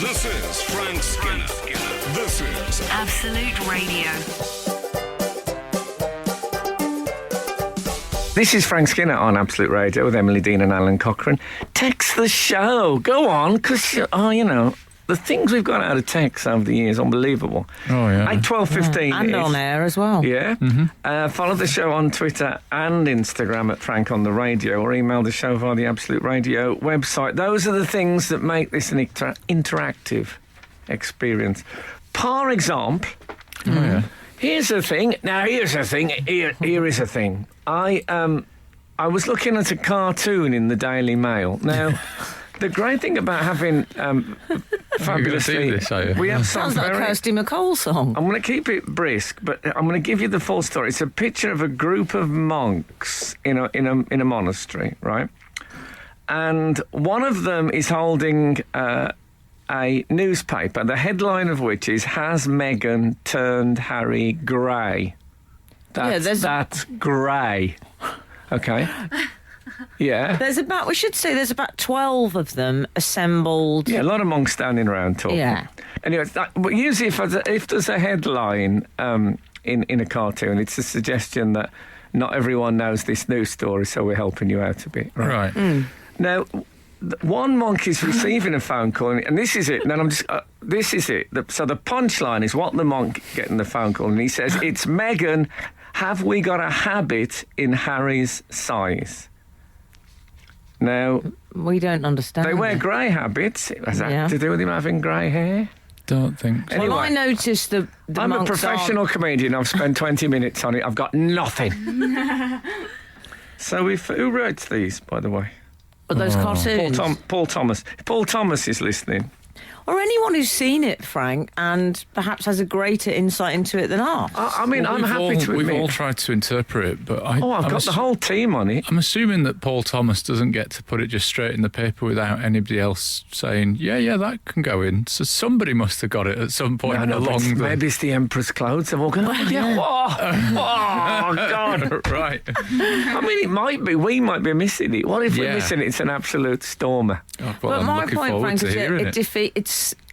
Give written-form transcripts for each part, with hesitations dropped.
This is Frank Skinner. This is Absolute Radio. This is Frank Skinner on Absolute Radio with Emily Dean and Alan Cochrane. Text the show. Go on, because, the things we've got out of text over the years, unbelievable. Oh, yeah. 12:15. And on air as well. Yeah. Mm-hmm. Follow the show on Twitter and Instagram at Frank on the Radio, or email the show via the Absolute Radio website. Those are the things that make this an interactive experience. For example, here's the thing. Now, here's the thing. Here is a thing. I was looking at a cartoon in the Daily Mail. Now, the great thing about having fabulous this, are you? we have some Sounds like a Kirsty MacColl song. I'm going to keep it brisk, but I'm going to give you the full story. It's a picture of a group of monks in a monastery, right? And one of them is holding a newspaper, the headline of which is "Has Meghan turned Harry grey?" That's grey. Okay. Yeah. We should say there's about 12 of them assembled. Yeah, a lot of monks standing around talking. Yeah. Anyway, but usually if there's a headline in a cartoon, it's a suggestion that not everyone knows this news story, so we're helping you out a bit. Right. Now, one monk is receiving a phone call, and this is it. And then this is it. So the punchline is what the monk getting the phone call, and he says, "It's Meghan. Have we got a habit in Harry's size?" Now, We don't understand. they wear it. grey habits. Has that Yeah. to do with him having grey hair? Don't think so. Anyway, Well, I noticed the I'm a monks professional comedian. I've spent 20 minutes on it. I've got nothing. So who writes these, by the way? Are those cartoons. Paul Thomas. Paul Thomas is listening. Or anyone who's seen it, Frank, and perhaps has a greater insight into it than us. I mean, I'm happy to We've admit. all tried to interpret it, but I've got the whole team on it. I'm assuming that Paul Thomas doesn't get to put it just straight in the paper without anybody else saying, yeah, that can go in. So somebody must have got it at some point Maybe it's the Emperor's clothes. They've all gone, oh, yeah, oh, God. Right. I mean, it might be. We might be missing it. What if we're missing it? It's an absolute stormer. Oh, well, But I'm my looking point, forward Frank, to is hearing that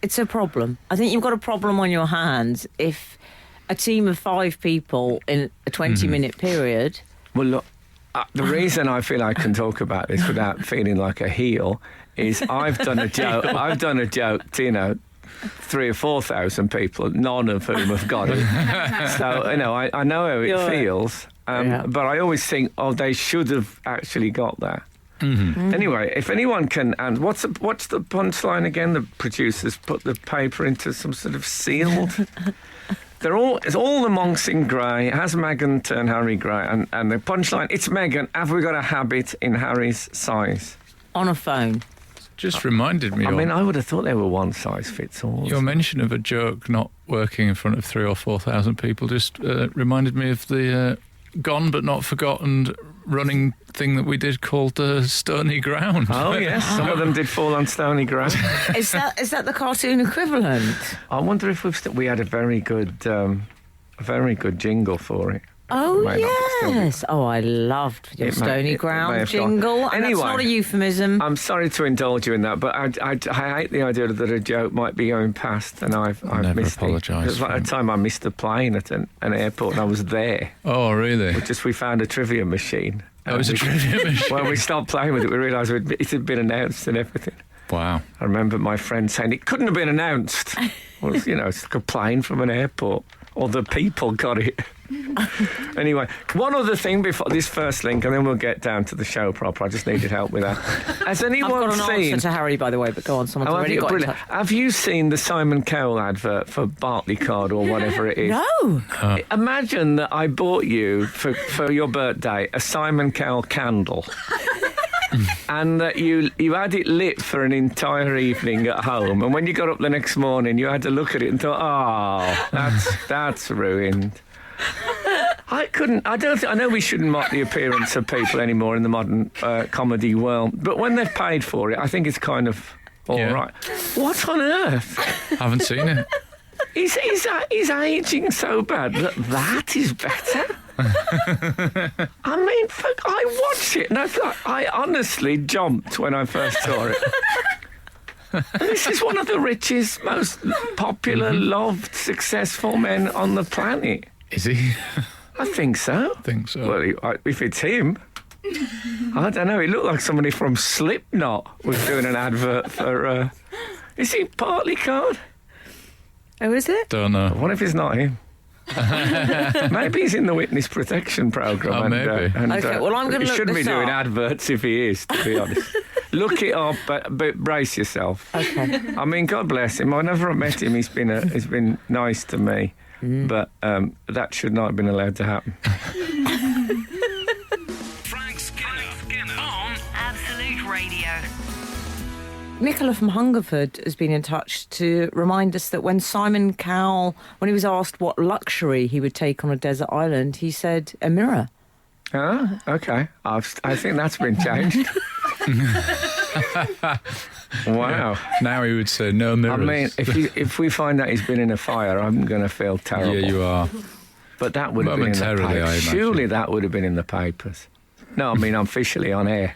it's a problem. I think you've got a problem on your hands if a team of 5 people in a 20-minute period. Well, look, the reason I feel I can talk about this without feeling like a heel is I've done a joke. I've done a joke to, 3,000 or 4,000 people, none of whom have got it. So, I know how it feels. But I always think, they should have actually got that. Anyway, if anyone can, and what's the punchline again? The producers put the paper into some sort of sealed. It's all the monks in grey. Has Meghan turned Harry grey? And the punchline, it's Meghan. Have we got a habit in Harry's size? On a phone. Just reminded me. I would have thought they were one size fits all. Your mention of a joke not working in front of 3,000 or 4,000 people just reminded me of the gone but not forgotten running thing that we did called Stony Ground. Oh yes, some of them did fall on stony ground. Is that the cartoon equivalent? I wonder if we had a very good jingle for it. Oh, It may not still be. yes. Oh, I loved your It may- Stony it may Ground have gone. jingle. And Anyway, that's not a euphemism. I'm sorry to indulge you in that, but I hate the idea that a joke might be going past, and I've Never missed it. apologise, Because at Frank. a time I missed a plane at an airport, and I was there. Oh, really? We found a trivia machine. That was a trivia machine. When we stopped playing with it, we realised it had been announced and everything. Wow. I remember my friend saying it couldn't have been announced. Well, it's like a plane from an airport. Or the people got it. Anyway, one other thing before this first link, and then we'll get down to the show proper. I just needed help with that. Has I've anyone got an seen? answer to Harry, by the way, but go on. Someone's Oh, already got in brilliant. touch. Have you seen the Simon Cowell advert for Barclaycard or whatever it is? No. Imagine that I bought you for your birthday a Simon Cowell candle. And that you had it lit for an entire evening at home, and when you got up the next morning, you had to look at it and thought, that's ruined. I know we shouldn't mock the appearance of people anymore in the modern comedy world, but when they've paid for it, I think it's kind of all right. What on earth? Haven't seen it. He's ageing so bad that is better. I mean, I watched it and I honestly jumped when I first saw it. This is one of the richest, most popular, loved, successful men on the planet. Is he? I think so. Think so. Well, if it's him, I don't know. He looked like somebody from Slipknot was doing an advert for. Is he partly card? Oh, is it? Don't know. What if it's not him? Maybe he's in the witness protection programme. Oh, maybe. Okay, well, I'm gonna He look shouldn't be this doing up. adverts if he is, to be honest. Look it up, but brace yourself. Okay. I mean, God bless him. I never met him. He's been nice to me, but that should not have been allowed to happen. Frank Skinner on Absolute Radio. Nicola from Hungerford has been in touch to remind us that when Simon Cowell, when he was asked what luxury he would take on a desert island, he said a mirror. Oh, okay. I think that's been changed. Wow. Now he would say no I mirrors. mean, if we find out he's been in a fire, I'm going to feel terrible. Yeah, you are. But that would have been in the Momentarily, I papers. imagine. Surely that would have been in the papers. No, I mean, I'm officially on air.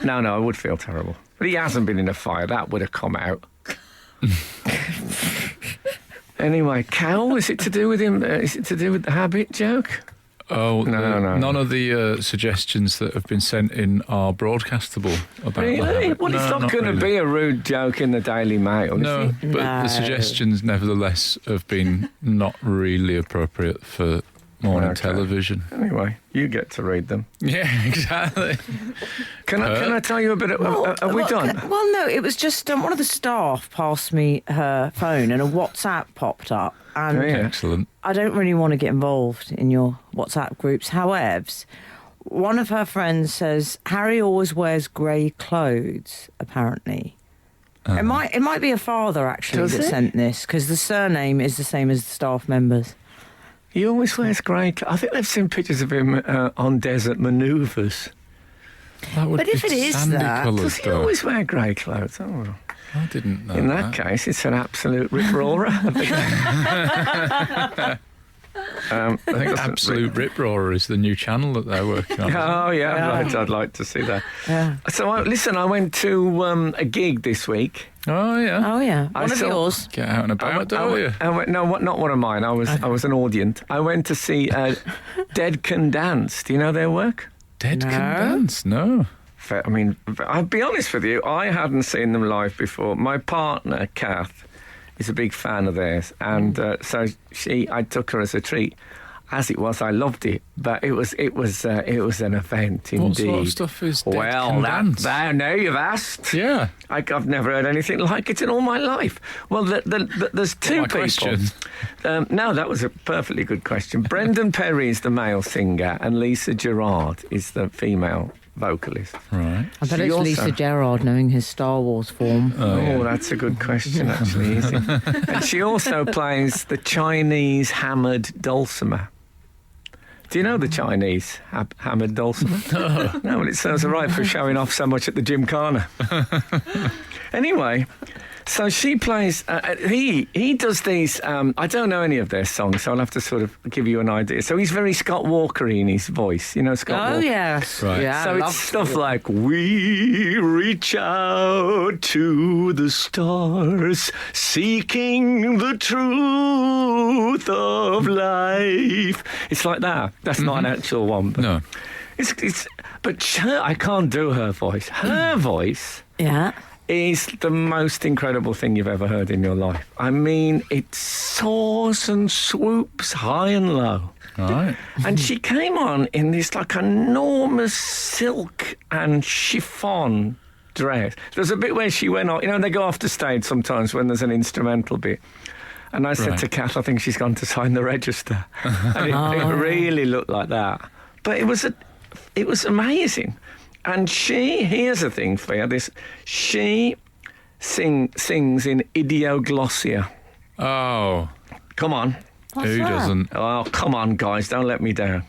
No, I would feel terrible. But he hasn't been in a fire. That would have come out. Anyway, Cowell, is it to do with him? Is it to do with the habit joke? Oh, No. None of the suggestions that have been sent in are broadcastable about the Really? habit. Well, it's No, not going to really. be a rude joke in the Daily Mail, is No, it? but No. the suggestions, nevertheless, have been not really appropriate for morning Okay. television. Anyway, you get to read them. Yeah, exactly. Can I tell you a bit? Are we done? Well, no, it was just one of the staff passed me her phone and a WhatsApp popped up. And Oh, yeah. Excellent. I don't really want to get involved in your WhatsApp groups. However, one of her friends says Harry always wears grey clothes, apparently. It might be a father, actually, Does that it? sent this, because the surname is the same as the staff members. He always wears grey clothes. I think they've seen pictures of him on desert manoeuvres. That would But be if it is sandy that- coloured, Does he though. always wear grey clothes? Oh, well. I didn't know In that case, it's an absolute rip-roarer. I think that's Absolute Rip Roarer is the new channel that they're working on. Oh, yeah, right. I'd like to see that. Yeah. So, I went to a gig this week. Oh, yeah. Oh, yeah. I One of saw- yours. Get out and about, don't you? Not one of mine. I was an audience. I went to see Dead Can Dance. Do you know their work? Dead No. Can Dance? No. I mean, I'll be honest with you, I hadn't seen them live before. My partner, Kath, is a big fan of theirs, and so I took her as a treat. As it was, I loved it, but it was an event indeed. What sort of stuff is Dead Can Dance? Now you've asked. Yeah. I've never heard anything like it in all my life. Well, there's two my people. question? No, that was a perfectly good question. Brendan Perry is the male singer, and Lisa Gerard is the female vocalist. Right. I bet She it's also- Lisa Gerard knowing his Star Wars form. Oh, that's a good question, actually, is it? And she also plays the Chinese hammered dulcimer. Do you know the Chinese hammered dulcimer? No, well, it serves her right for showing off so much at the Gymkhana. Anyway, so she plays. He does these. I don't know any of their songs, so I'll have to sort of give you an idea. So he's very Scott Walker-y in his voice. You know Scott Oh, Walker? yes. Right. Yeah, So I it's love stuff like, we reach out to the stars, seeking the truth of life. It's like that. That's not an actual one. But No. but I can't do her voice. Her voice Yeah. is the most incredible thing you've ever heard in your life. I mean, it soars and swoops high and low. Right. And she came on in this like enormous silk and chiffon dress. There's a bit where she went on, you know, they go off the stage sometimes when there's an instrumental bit. And I said Right. to Kath, I think she's gone to sign the register. And it really looked like that. But it was amazing. And here's the thing for you, she sings in idioglossia. Oh, Come on. What's who that? doesn't? Oh, come on, guys, don't let me down.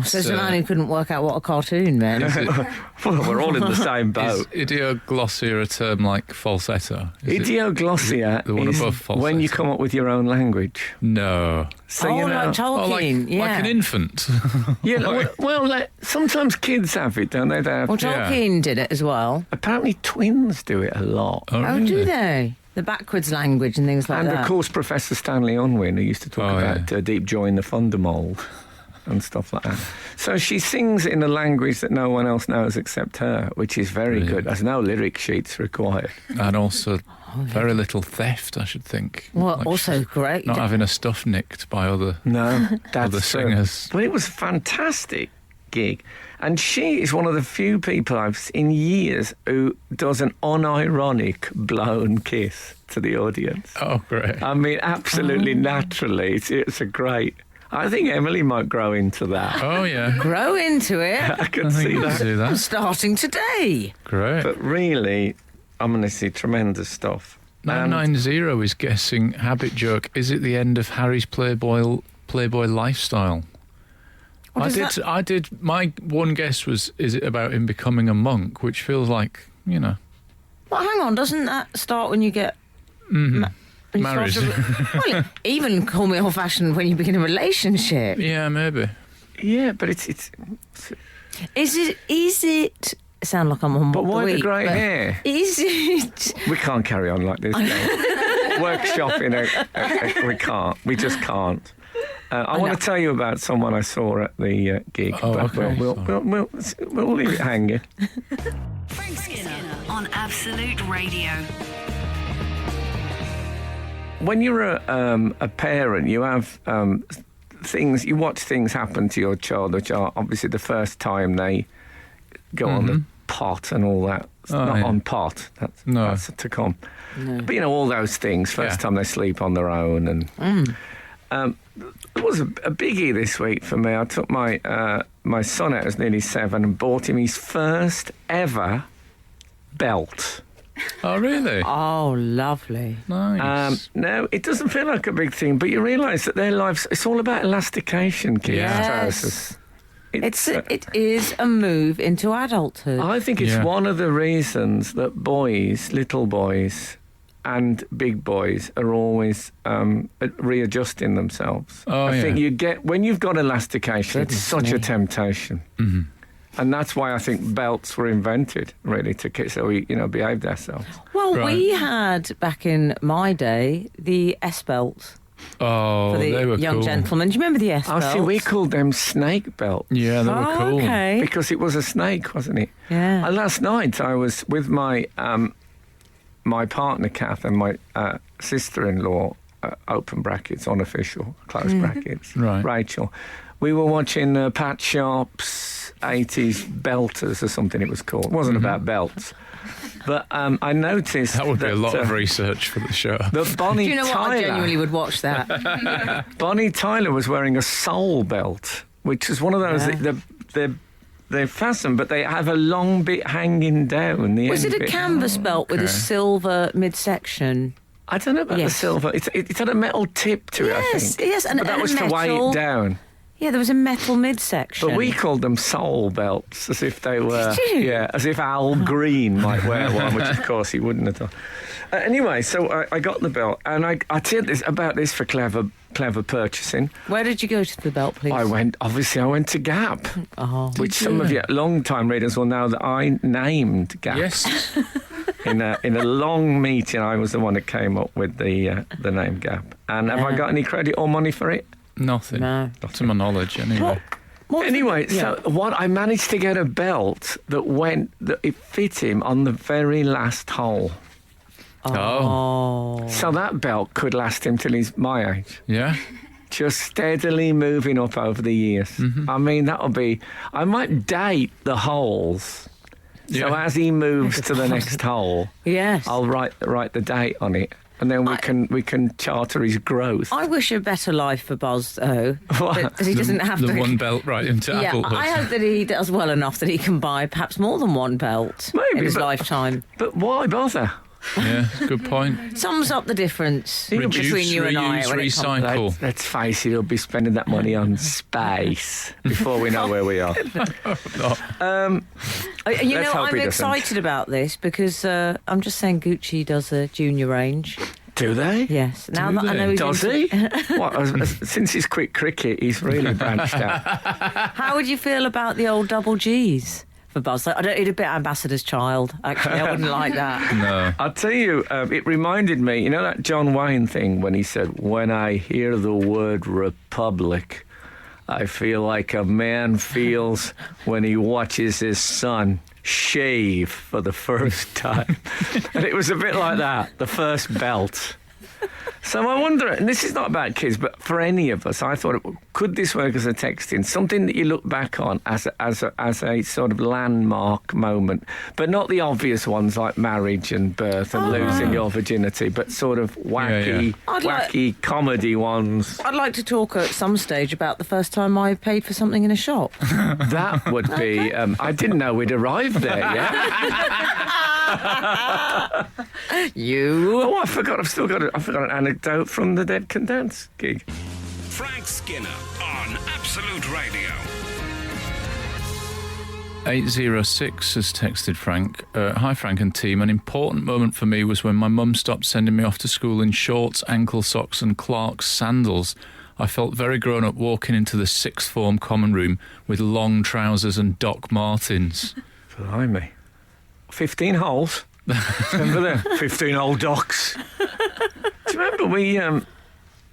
Says the man who couldn't work out what a cartoon meant. Well, we're all in the same boat. Is idioglossia a term like falsetto? Idioglossia the one is above falsetto? when you come up with your own language. No. So oh, you know, like Tolkien, like an infant. yeah. Well, sometimes kids have it, don't they? They have, Well, Tolkien did it as well. apparently, twins do it a lot. Oh, Oh, really? do they? The backwards language and things like And that. of course, Professor Stanley Unwin, who used to talk about deep joy in the thundermold and stuff like that. So she sings in a language that no one else knows except her, which is very good. There's no lyric sheets required. And also very little theft, I should think. Well, Like also great. not having a stuff nicked by other No, that's other true. singers. But it was a fantastic gig. And she is one of the few people I've seen in years who does an unironic blown kiss to the audience. Oh, great. I mean, absolutely naturally. It's a great... I think Emily might grow into that. Oh, yeah. Grow into it. I can I see think you that. can do I'm that. starting today. Great. But really, I'm going to see tremendous stuff. And 990 is guessing habit joke. Is it the end of Harry's Playboy lifestyle? What is I did. My one guess was, is it about him becoming a monk? Which feels like, you know, Well, hang on. Doesn't that start when you get when you start married. well, even call me old-fashioned when you begin a relationship. Yeah, maybe. yeah, but it's Is it? Sound like I'm on but Mock why the Week, grey but hair? Is it? We can't carry on like this. Workshopping, we can't. We just can't. I want to tell you about someone I saw at the gig. Oh, but okay. we'll leave it hanging. Frank Skinner on Absolute Radio. When you're a parent, you have things. You watch things happen to your child, which are obviously the first time go on the pot and all that. Not on pot. That's to come. No. But you know, all those things. First time they sleep on their own, and it was a biggie this week for me. I took my son out, who's nearly 7, and bought him his first ever belt. Oh, really? Oh, lovely. Nice. Now, it doesn't feel like a big thing, but you realise that their lives, it's all about elastication, kids' Yes. trousers. It is a move into adulthood. I think it's Yeah. one of the reasons that boys, little boys, and big boys are always readjusting themselves. Oh, I think yeah. you get, when you've got elastication, it's Goodness such a me. temptation. Mm-hmm. And that's why I think belts were invented, really, to kids, so we, behaved ourselves. Well, Right. we had back in my day the S belt Oh, for the they were young cool. gentlemen. Do you remember the S Oh, belt? see, we called them snake belts. Yeah, they were cool. Okay. Because it was a snake, wasn't it? Yeah. Last night I was with my my partner Kath and my sister-in-law, open brackets, unofficial, close brackets, Right. Rachel. We were watching Pat Sharp's 80s Belters or something it was called. It wasn't about belts. But I noticed That would be a lot of uh, research for the show. that Bonnie Do you know what? I genuinely Tyler, would watch that. Bonnie Tyler was wearing a soul belt, which is one of those, Yeah. they're fastened, but they have a long bit hanging down. The Was end it a bit. canvas belt with a Okay. silver midsection? I don't know about the Yes. silver. It had a metal tip to it, I Yes, think. yes, and but that a was to weigh metal- it down. Yeah, there was a metal midsection. But we called them soul belts, as if they were, Did you? yeah, as if Al Green might wear one, which of course he wouldn't have done. Anyway, so I got the belt, and I tell you about this for clever purchasing. Where did you go to the belt, please? I went to Gap, Oh. which some of you long-time readers will know that I named Gap. Yes. In a long meeting, I was the one that came up with the name Gap. And have I Yeah. got any credit or money for it? Nothing. No. To my knowledge, anyway. Anyway, Yeah. so what I managed to get a belt that it fit him on the very last hole. Oh. So that belt could last him till he's my age. Yeah. Just steadily moving up over the years. Mm-hmm. I mean, I might date the holes. So Yeah. as he moves to the next hole, Yes. I'll write the date on it, and then we can charter his growth. I wish a better life for Buzz, though. What? That he doesn't have the to. one belt right into Yeah, adulthood. I hope that he does well enough that he can buy perhaps more than one belt Maybe, in his but- lifetime. But why bother? Yeah, good point. Sums up the difference Reduce, between you and I. reuse, when it comes- recycle. Let's face it, he'll be spending that money on space before we know where we are. You Let's know, hope I'm he doesn't. excited about this because I'm just saying Gucci does a junior range. Do they? Yes. Now Do that I they? know he's Does into- he? Since his quick cricket, he's really branched out. How would you feel about the old double G's for Buzz? I don't need a bit ambassador's child. Actually, I wouldn't like that. No. I'll tell you, it reminded me, you know that John Wayne thing when he said, "When I hear the word republic, I feel like a man feels when he watches his son shave for the first time." And it was a bit like that, the first belt. So I wonder, and this is not about kids, but for any of us, I thought, could this work as a texting? Something that you look back on as a sort of landmark moment, but not the obvious ones like marriage and birth and losing your virginity, but sort of wacky, I'd comedy ones. I'd like to talk at some stage about the first time I paid for something in a shop. That would be. I didn't know we'd arrived there yet. You. Oh, I forgot. I forgot an anecdote from the Dead Can Dance gig. Frank Skinner on Absolute Radio. 806 has texted Frank. Hi, Frank and team. An important moment for me was when my mum stopped sending me off to school in shorts, ankle socks and Clark's sandals. I felt very grown up walking into the sixth form common room with long trousers and Doc Martens. Blimey. 15 holes. Remember them? 15 old Docs. Do you remember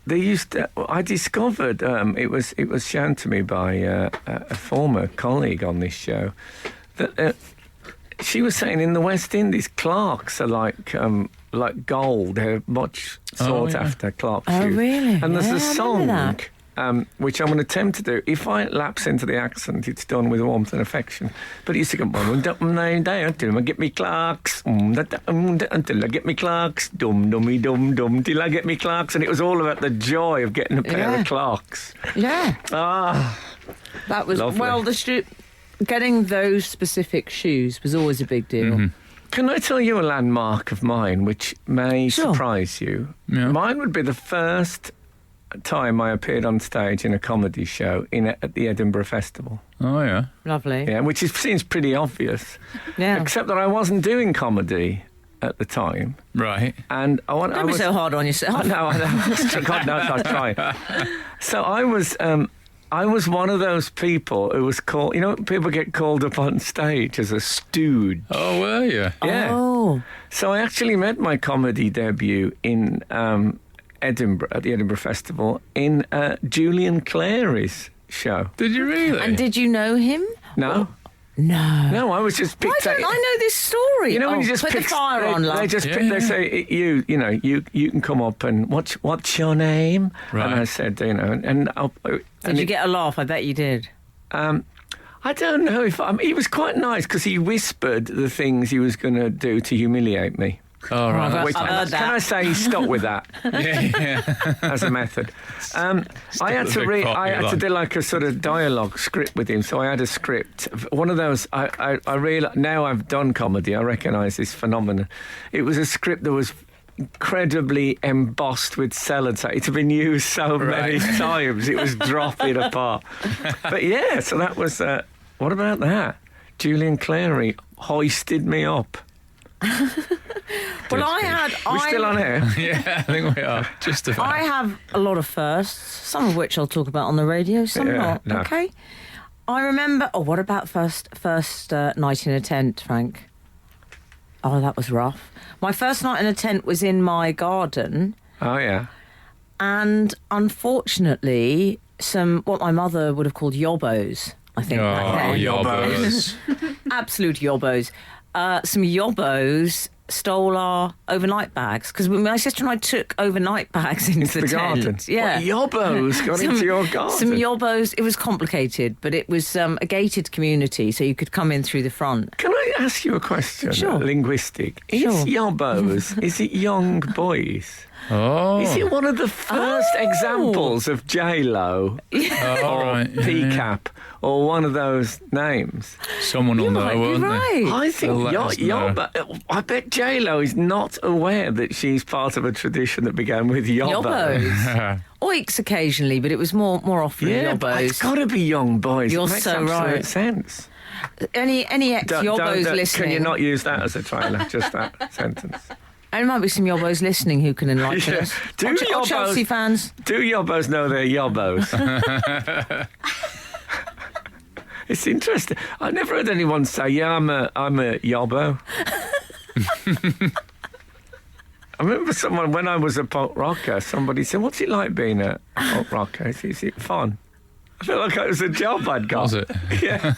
they used to, I discovered, it was shown to me by a former colleague on this show, that she was saying in the West Indies, Clarks are like gold. They're much sought after, Clark shoes. Oh, really? And there's Yeah, a I song, remember that. which I'm going to attempt to do. If I lapse into the accent, it's done with warmth and affection. But it used to go, until I get me Clarks, until I get me Clarks, dummy dum till I get me Clarks. And it was all about the joy of getting a pair of Clarks. Yeah. That was, lovely. well, getting those specific shoes was always a big deal. Mm-hmm. Can I tell you a landmark of mine which may surprise you? Yeah. Mine would be the first time I appeared on stage in a comedy show at the Edinburgh Festival. Oh, yeah. Lovely. Yeah, which seems pretty obvious. Yeah. Except that I wasn't doing comedy at the time. Right. And Don't be so hard on yourself. I know. God knows I was trying. So I was one of those people who was called, people get called up on stage as a stooge. Oh, were you? Yeah. Oh. So I actually made my comedy debut in Edinburgh, at the Edinburgh Festival, in Julian Clary's show. Did you really? And did you know him? No? No. I was just Why picked don't I know this story? You know, when you just put pick the fire on, love. They just Yeah, pick, they yeah. say you can come up and what's your name? Right. And I said Did you get a laugh? I bet you did. I don't know if he was quite nice because he whispered the things he was going to do to humiliate me. Oh, right. I've Which, heard that. can I say he stopped with that Yeah. as a method? I had with to the big pot I you had to like. do like a sort of dialogue script with him. So I had a script. One of those. I realize now I've done comedy. I recognise this phenomenon. It was a script that was incredibly embossed with sellotape. It had been used so many times. It was dropping apart. But yeah, so that was. What about that? Julian Clary hoisted me up. Well, We're still on air. Yeah, I think we are. Just about. I have a lot of firsts, some of which I'll talk about on the radio, some Yeah, not. no. Okay. I remember. Oh, what about first night in a tent, Frank? Oh, that was rough. My first night in a tent was in my garden, Oh yeah. and unfortunately, what my mother would have called yobbos. I think back Oh, then. yobbos. Absolute yobbos. Some yobbos stole our overnight bags because my sister and I took overnight bags into The tent. garden. Yeah. What yobbos got into your garden? Some yobbos. It was complicated, but it was a gated community, so you could come in through the front. Can I I ask you a question? Sure. Linguistic. Is Sure. yobbos, is it young boys? Oh. Is it one of the first examples of J-Lo or right. Yeah, PCAP or one of those names? Someone will know, might be won't they? right. I think They'll let us know. Yobbo. I bet J-Lo is not aware that she's part of a tradition that began with Yobbo. Yobbos. Oiks occasionally, but it was more often Yeah, but it's Yobbos. got to be young boys. You're it makes so absolute right. sense. Any ex-Yobbos listening? Can you not use that as a trailer? Just that sentence. There might be some Yobbos listening who can enlighten Yeah. us. Do Or Yobbos- Chelsea fans. Do yobbos know they're yobbos? It's interesting. I never heard anyone say, "Yeah, I'm a yobbo." I remember someone when I was a punk rocker. Somebody said, "What's it like being a punk rocker? Is it fun?" I felt like it was a job I'd got. Was it? Yeah.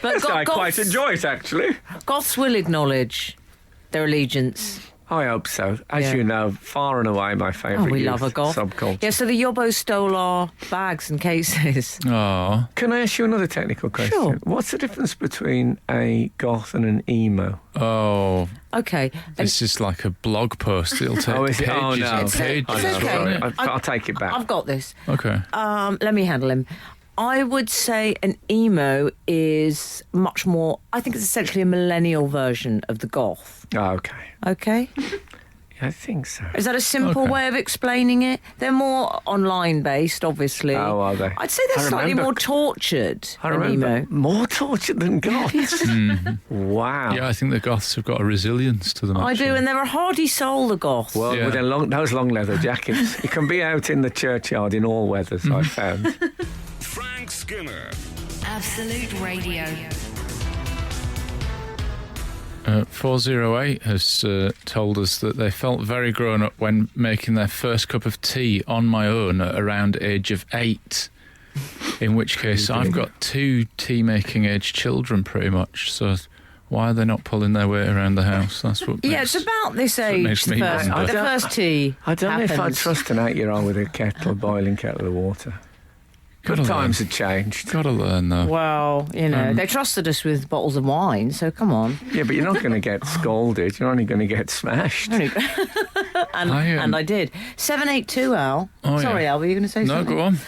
But I quite enjoy it, actually. Goths will acknowledge their allegiance. I hope so. As Yeah. you know, far and away my favourite We youth love a goth. subculture. Yeah, so the Yobbos stole our bags and cases. Oh. Can I ask you another technical question? Sure. What's the difference between a goth and an emo? Oh. Okay. This is like a blog post. It'll take Is it? pages Oh, no. and pages. It's okay. won't it? I'll take it back. I've got this. Okay. Let me handle him. I would say an emo is much more, I think it's essentially a millennial version of the goth. Oh, okay. Okay? Yeah, I think so. Is that a simple Okay. way of explaining it? They're more online based, obviously. Oh, are they? I'd say they're I slightly remember- more tortured I than remember emo. more tortured than goths. Wow. Yeah, I think the Goths have got a resilience to them. I do, actually. and they're a hardy soul, the goths. Well, Yeah. with those long leather jackets, you can be out in the churchyard in all weathers, I found. Frank Skinner. Absolute Radio. 408 has told us that they felt very grown up when making their first cup of tea on my own at around age of 8. In which case, I've got 2 tea-making age children, pretty much. So why are they not pulling their weight around the house? That's what. Yeah, makes- it's about this what age. makes The me first, wonder. the first tea. I don't know if I'd happens. trust an 8-year-old with a boiling kettle of water. Good Gotta times learn. have changed. Gotta learn though. Well, you know, they trusted us with bottles of wine, so come on. Yeah, but you're not going to get scalded. You're only going to get smashed. and I did. 782, Al. Oh, yeah. Sorry, Al, were you going to say No, something? go on.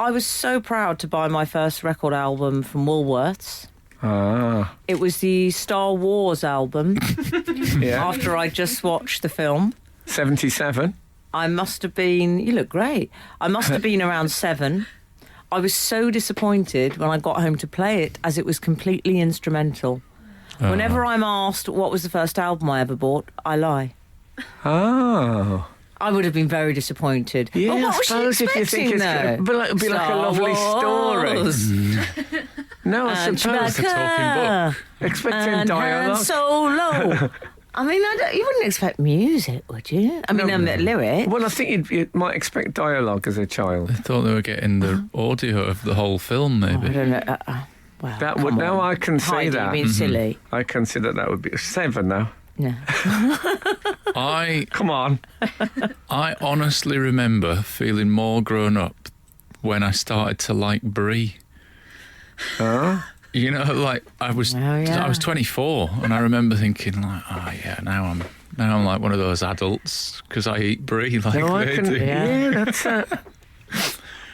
I was so proud to buy my first record album from Woolworths. Ah, It was the Star Wars album yeah. after I just watched the film. 77. I must have been, you look great. I must have been around 7. I was so disappointed when I got home to play it as it was completely instrumental. Whenever I'm asked what was the first album I ever bought, I lie. Oh. I would have been very disappointed. Yeah, But what I was suppose she if you think it's expecting, going though? to be like a lovely story. No, I And suppose. It's a talking book. Expecting and Han dialogue. Solo. I mean, you wouldn't expect music, would you? I mean, lyrics. Well, I think you might expect dialogue as a child. I thought they were getting the audio of the whole film, I maybe. don't know. Well, That come would on. now I can see Heidi, that. you're being silly. I consider that would be 7 now. No. Come on. I honestly remember feeling more grown up when I started to like Brie. Huh? You know, like I was 24, and I remember thinking like, oh yeah, now I'm like one of those adults because I eat Brie like No, I they can. do. Yeah, that's.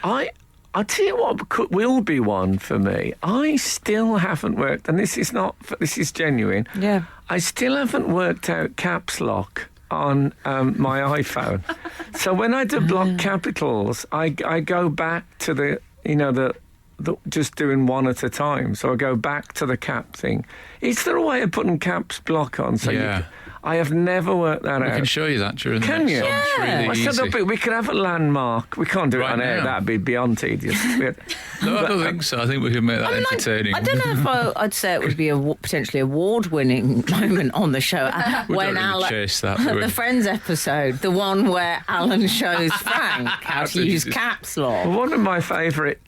I'll tell you what will be one for me. I still haven't worked, and this is genuine. Yeah. I still haven't worked out caps lock on my iPhone. So when I do block capitals, I go back to the just doing one at a time. So I go back to the cap thing. Is there a way of putting caps block on? So Yeah. I have never worked that I out. can show you that during the Can next you? song. It's Yeah. really I said easy. we could have a landmark. We can't do Right it on air. now. That'd be beyond tedious. No, I don't think so. I think we can make that entertaining. I don't know if I'd say it would be a potentially award-winning moment on the show We when don't really Alan, chase that, do we? the Friends episode, the one where Alan shows Frank how to use caps lock. One of my favourite.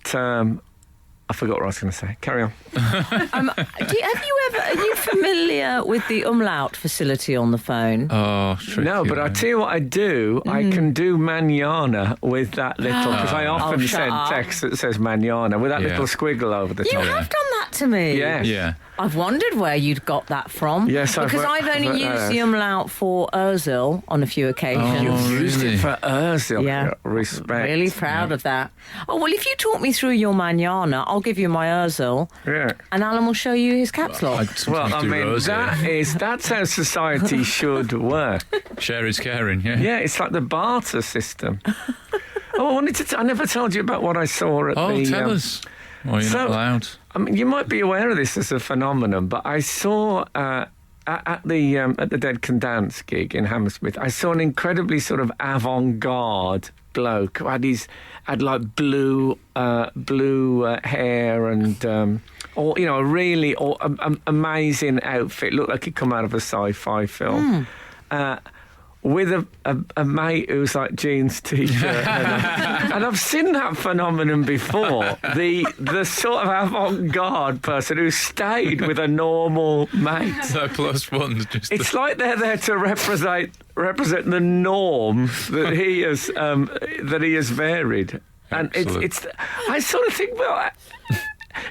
I forgot what I was going to say. Carry on. Are you familiar with the umlaut facility on the phone? Oh, tricky, No, but I man. tell you what I do. I can do manana with that little because I often shut send up. text that says manana with that Yeah. little squiggle over the You top. have done that that to me. Yes. Yeah. I've wondered where you'd got that from. Yes, because I've only used the umlaut for Urzil on a few occasions. Oh, You've used really? it for Urzil. Yeah. Respect. Really proud of that. Oh, well, if you talk me through your manana, I'll give you my Urzil, Yeah. and Alan will show you his caps lock. I'd sometimes Well, I do mean, rosy. that's how society should work. Share is caring, yeah. Yeah, it's like the barter system. Oh, I wanted to. I never told you about what I saw at Oh, the. tell us. Well, you're not allowed. I mean, you might be aware of this as a phenomenon, but I saw at the Dead Can Dance gig in Hammersmith, I saw an incredibly sort of avant-garde bloke who had like blue hair and a really amazing outfit. Looked like he'd come out of a sci-fi film. With a mate who's like jeans t-shirt, and I've seen that phenomenon before. The sort of avant-garde person who stayed with a normal mate. So plus one. It's like they're there to represent the norm that he has varied, and it's. I sort of think, well,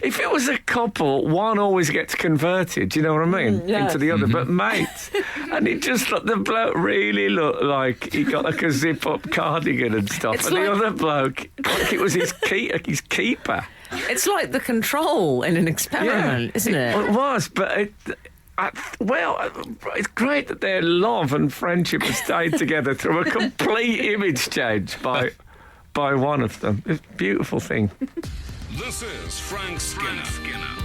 if it was a couple, one always gets converted, do you know what I mean? Yes. Into the other, but mates. And it just looked, the bloke really looked like he got like a zip-up cardigan and stuff. It's and like- the other bloke, like it was his keeper. It's like the control in an experiment, isn't it? It was, but it's great that their love and friendship have stayed together through a complete image change by one of them. It's a beautiful thing. This is Frank Skinner.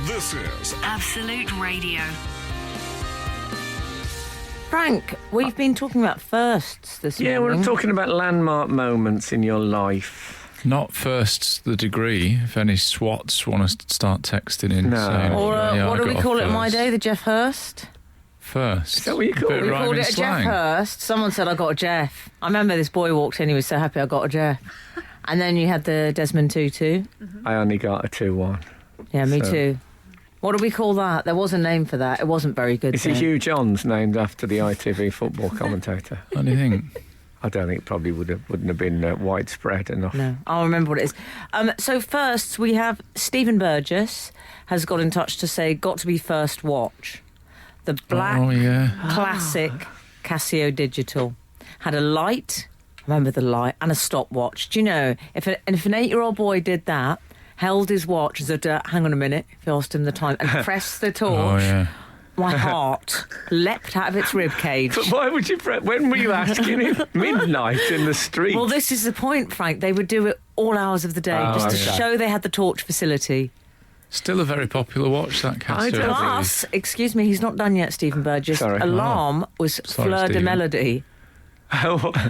This is Absolute Radio. Frank, we've been talking about firsts this Yeah, morning. we're talking about landmark moments in your life. Not first the degree. If any SWATs want to start texting in. No. saying, Or yeah, what I do we got call a it in my first. day? The Jeff Hurst? First. Is that what you call Bit it? of We called rhyming it a slang. Jeff Hurst. Someone said I got a Jeff. I remember this boy walked in, he was so happy I got a Jeff. And then you had the Desmond Tutu. I only got a 2-1. Yeah, me So- too. What do we call that? There was a name for that. It wasn't very good. Is it though. Hugh Johns named after the ITV football commentator? What do you think? I don't think it probably wouldn't have been widespread enough. No, I'll remember what it is. So first we have Stephen Burgess has got in touch to say got to be first watch. The black Oh, yeah. classic Casio Digital had a light. Remember the light and a stopwatch. Do you know if an 8-year-old boy did that, held his watch and said, "Hang on a minute," if you asked him the time, and pressed the Oh, torch, yeah. my heart leapt out of its rib cage. But why would you? When were you asking him? Midnight in the street. Well, this is the point, Frank. They would do it all hours of the day Oh, just to okay. show they had the torch facility. Still a very popular watch, that I Casio. don't- Plus, excuse me, he's not done yet, Stephen Burgess. Sorry. Alarm was Sorry, Fleur de Stephen. Melody.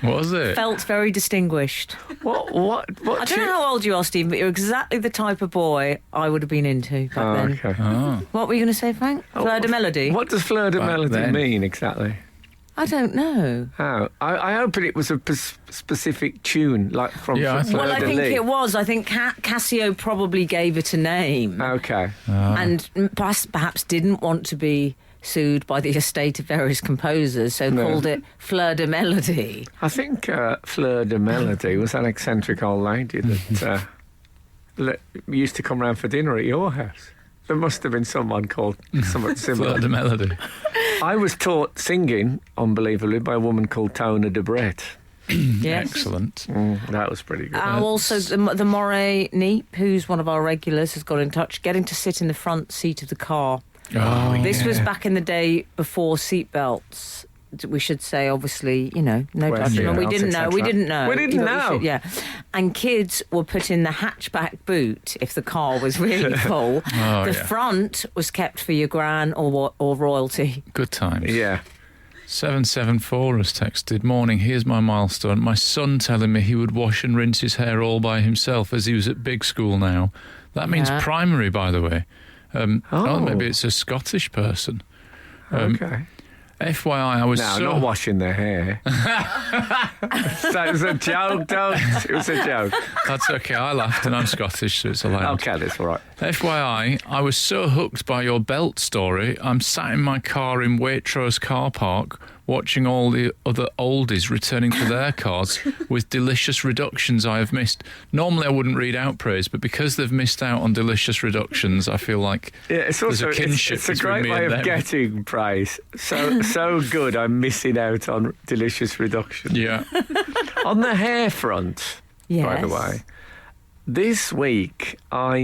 Was it? Felt very distinguished. what? I don't know how old you are, Stephen, but you're exactly the type of boy I would have been into back Oh, then. okay. Oh. What were you going to say, Frank? Fleur de Melody? What does Fleur de Back Melody then. mean exactly? I don't know. How? I hoped it was a specific tune, like from Yeah, I Fleur thought- Well, I de think Lis. it was. I think Casio probably gave it a name Okay. and perhaps didn't want to be sued by the estate of various composers, so No. called it Fleur de Melody. I think Fleur de Melody was an eccentric old lady that used to come round for dinner at your house. There must have been someone called something Fleur similar. de Melody. I was taught singing, unbelievably, by a woman called Tona de Brett. Yes. Excellent. That was pretty good. Also, the Moray Neep, who's one of our regulars, has got in touch, getting to sit in the front seat of the car. Oh, This was yeah. back in the day before seatbelts. We should say, obviously, no Well, judgment. We seatbelts, didn't know. We etc. didn't know. We didn't You know, know. yeah. And kids were put in the hatchback boot if the car was really full. Oh, The yeah. front was kept for your gran or royalty. Good times. Yeah. 774 has texted, "Morning, here's my milestone. My son telling me he would wash and rinse his hair all by himself as he was at big school now. That means Yeah. primary, by the way. Oh. Maybe it's a Scottish person. Okay. FYI, I was No, so... not washing their hair. That was a joke, don't. It was a joke. That's okay, I laughed and I'm Scottish, so it's allowed. Okay, that's all right. FYI, I was so hooked by your belt story, I'm sat in my car in Waitrose car park watching all the other oldies returning to their cards with delicious reductions I have missed. Normally I wouldn't read out praise, but because they've missed out on delicious reductions, I feel like it's also, there's a kinship it's a between great me way and of them. getting praise. So good, I'm missing out on delicious reduction. Yeah. On the hair front, by the way, this week I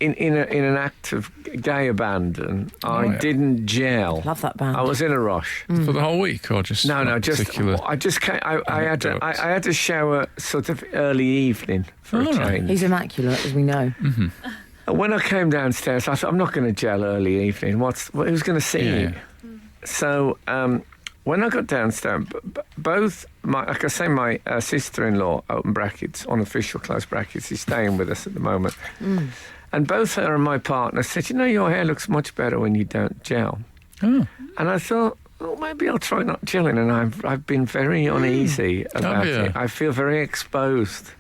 in an act of gay abandon, I didn't gel. Love that band. I was in a rush. For the whole week, or just particular? I just came, I had to shower sort of early evening for a change. He's immaculate, as we know. Mm-hmm. And when I came downstairs, I thought, I'm not going to gel early evening. Who's going to see it? So when I got downstairs, both my sister-in-law, open brackets, unofficial close brackets, is staying with us at the moment. And both her and my partner said, your hair looks much better when you don't gel. Oh. And I thought, maybe I'll try not gelling. And I've been very uneasy about it. I feel very exposed.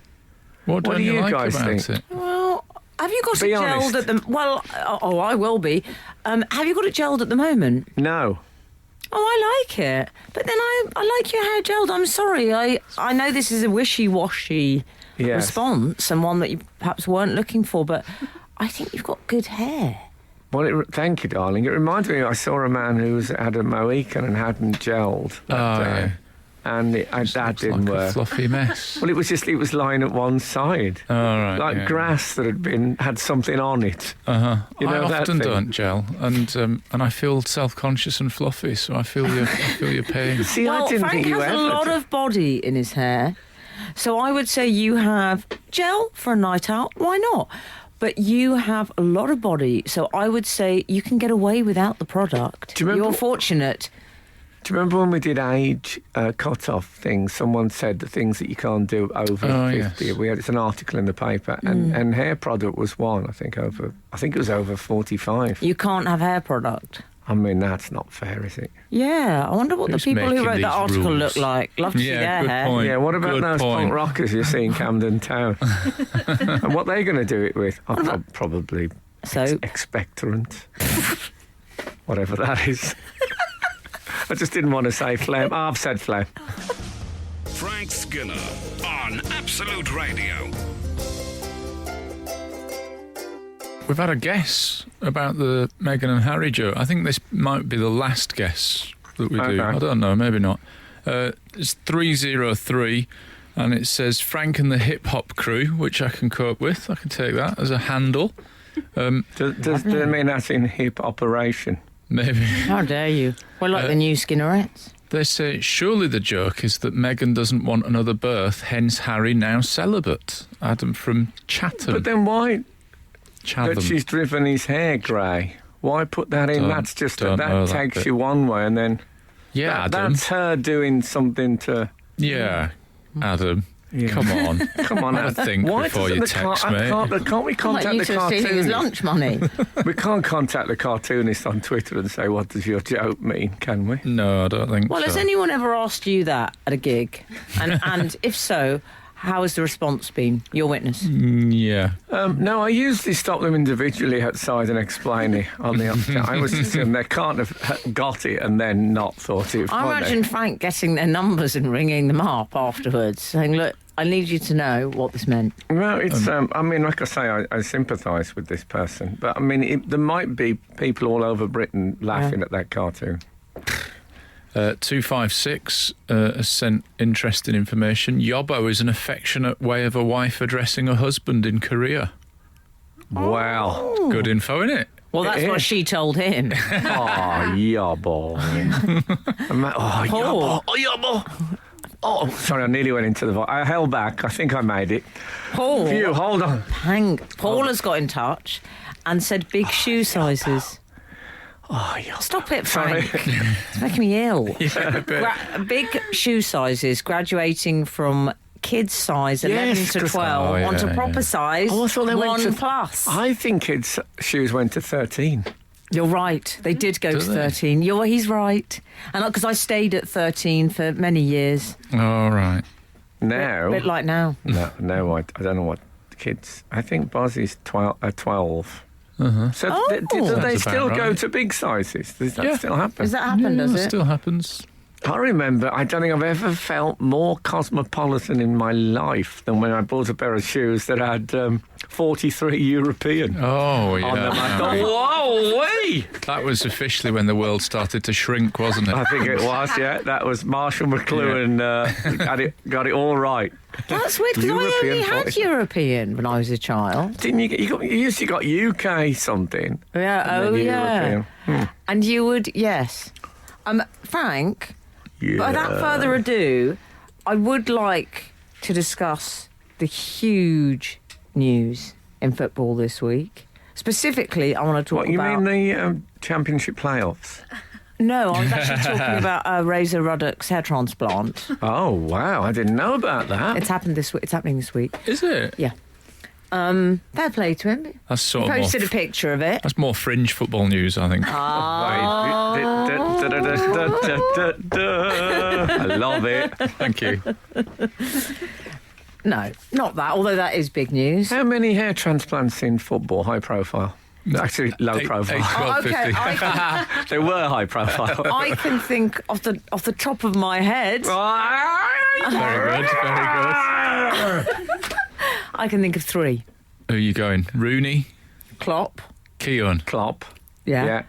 What do you like guys about think? it? Well, have you got it Be gelled honest. at the... Well, I will be. Have you got it gelled at the moment? No. Oh, I like it. But then I like your hair gelled. I'm sorry. I know this is a wishy-washy response and one that you perhaps weren't looking for, but I think you've got good hair. Well, thank you, darling. It reminds me, I saw a man who had a Mohican and hadn't gelled that day. And that didn't like work. A fluffy mess. Well, it was lying at one side. Oh, right. Like grass that had something on it. I that often thing? don't gel, and I feel self-conscious and fluffy, so I feel your pain. See, Well, I didn't Frank think you has ever a lot did. of body in his hair, so I would say you have gel for a night out. Why not? But you have a lot of body, so I would say you can get away without the product. Do you remember- You're fortunate. Do you remember when we did age cut-off things? Someone said the things that you can't do over 50. Yes. It's an article in the paper, and hair product was one. I think it was over 45. You can't have hair product. I mean, that's not fair, is it? Yeah, I wonder what Who's the people who making wrote that these article rules? look like. Love to see their good hair. point. Yeah, what about Good those point. punk rockers you see in Camden Town? And what they're going to do it with? Probably Soap. expectorant. Whatever that is. I just didn't want to say phlegm. I've said phlegm. Frank Skinner on Absolute Radio. We've had a guess about the Meghan and Harry joke. I think this might be the last guess that we do. Okay. I don't know, maybe not. It's 303, and it says Frank and the Hip Hop Crew, which I can cope with. I can take that as a handle. Does it mean that's in hip operation? Maybe. How dare you? We're like the new Skinnerettes. They say, surely the joke is that Meghan doesn't want another birth, hence Harry now celibate. Adam from Chatham. But then why Chatham. that she's driven his hair grey? Why put that in? That's just don't know that that takes bit. you one way, and then Yeah, Adam. that's her doing something to. Yeah, Adam. Yeah. Come on. Come on, Have a think why before doesn't you the text, car- mate. Can't we Like contact you the two are stealing his cartoonist? lunch money. We can't contact the cartoonist on Twitter and say, "What does your joke mean?" Can we? No, I don't think Well, so. has anyone ever asked you that at a gig? And if so, how has the response been? Your witness. Yeah. No, I usually stop them individually outside and explain it on the off chance. I was just saying they can't have got it and then not thought it I funny. imagine Frank getting their numbers and ringing them up afterwards, saying, "Look, I need you to know what this meant." Well, it's. I mean, like I say, I sympathise with this person, but I mean, there might be people all over Britain laughing at that cartoon. 256 has sent interesting information. Yobbo is an affectionate way of a wife addressing a husband in Korea. Wow. Good info, innit? Well, that's It what is. she told him. Oh, yobbo. Oh, yobbo. Oh, yobbo. Oh, sorry, I nearly went into the voice. I held back. I think I made it. Paul, Phew, hold on. Paul has got in touch and said big shoe sizes. Oh, yobbo. Stop it, Sorry. Frank. It's making me ill. Yeah, Big shoe sizes graduating from kids size 11 Yes, to 'cause- 12 Oh, yeah, onto proper yeah. size Oh, I thought they 1 went to plus. I think kids' shoes went to 13. You're right. They did go Do to they? 13. He's right. And because I stayed at 13 for many years. All right. Now, A bit like now. no, I don't know what kids. I think Buzzy's 12. So Oh. do they Sounds still about go right. to big sizes? Does that Yeah. still happen? Does that happen, Yeah, does it it? still happens. I remember, I don't think I've ever felt more cosmopolitan in my life than when I bought a pair of shoes that had 43 European Oh, yeah. on them. I yeah. thought, whoa, wee! That was officially when the world started to shrink, wasn't it? I think it was, yeah. That was Marshall McLuhan got it all right. That's weird because I only European had 43. European when I was a child. Didn't you? You usually got UK something. Yeah. and Oh, then yeah. European. And you would, yes. Frank, Yeah. without further ado, I would like to discuss the huge news in football this week. Specifically, I want to talk What, you about... mean the championship playoffs? No, I was actually talking about Razor Ruddock's hair transplant. Oh, wow. I didn't know about that. It's happened this week. It's happening this week. Is it? Yeah. Fair play to him. That's sort of Posted more, a picture of it. that's more fringe football news, I think. I love it. Thank you. No, not that, although that is big news. How many hair transplants in football, high profile? Actually, low profile. 8, 12, Oh, okay, 50. They were high profile. I can think off the top of my head. Very good, very good. I can think of 3. Who are you going? Rooney, Klopp. Keown. Klopp. Yeah. Yeah.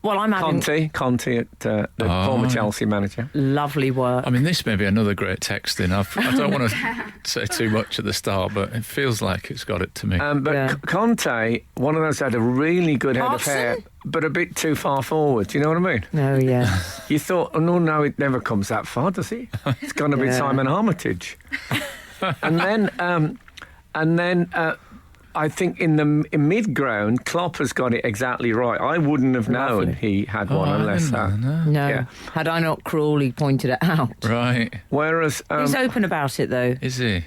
Well, I'm having Conte at the former yeah. Chelsea manager. lovely work. I mean, this may be another great text in. I don't want to say too much at the start, but it feels like it's got it to me. But Yeah. Conte, one of those had a really good head of hair, Clarkson? but a bit too far forward. Do you know what I mean? Oh, yeah. You thought, oh, no, it never comes that far, does he? It's going to be Yeah. Simon Armitage. and then I think in mid-ground, Klopp has got it exactly right. I wouldn't have known Lovely. he had one I unless didn't that. know, no. No. Yeah. Had I not cruelly pointed it out. Right. Whereas He's open about it, though. Is he?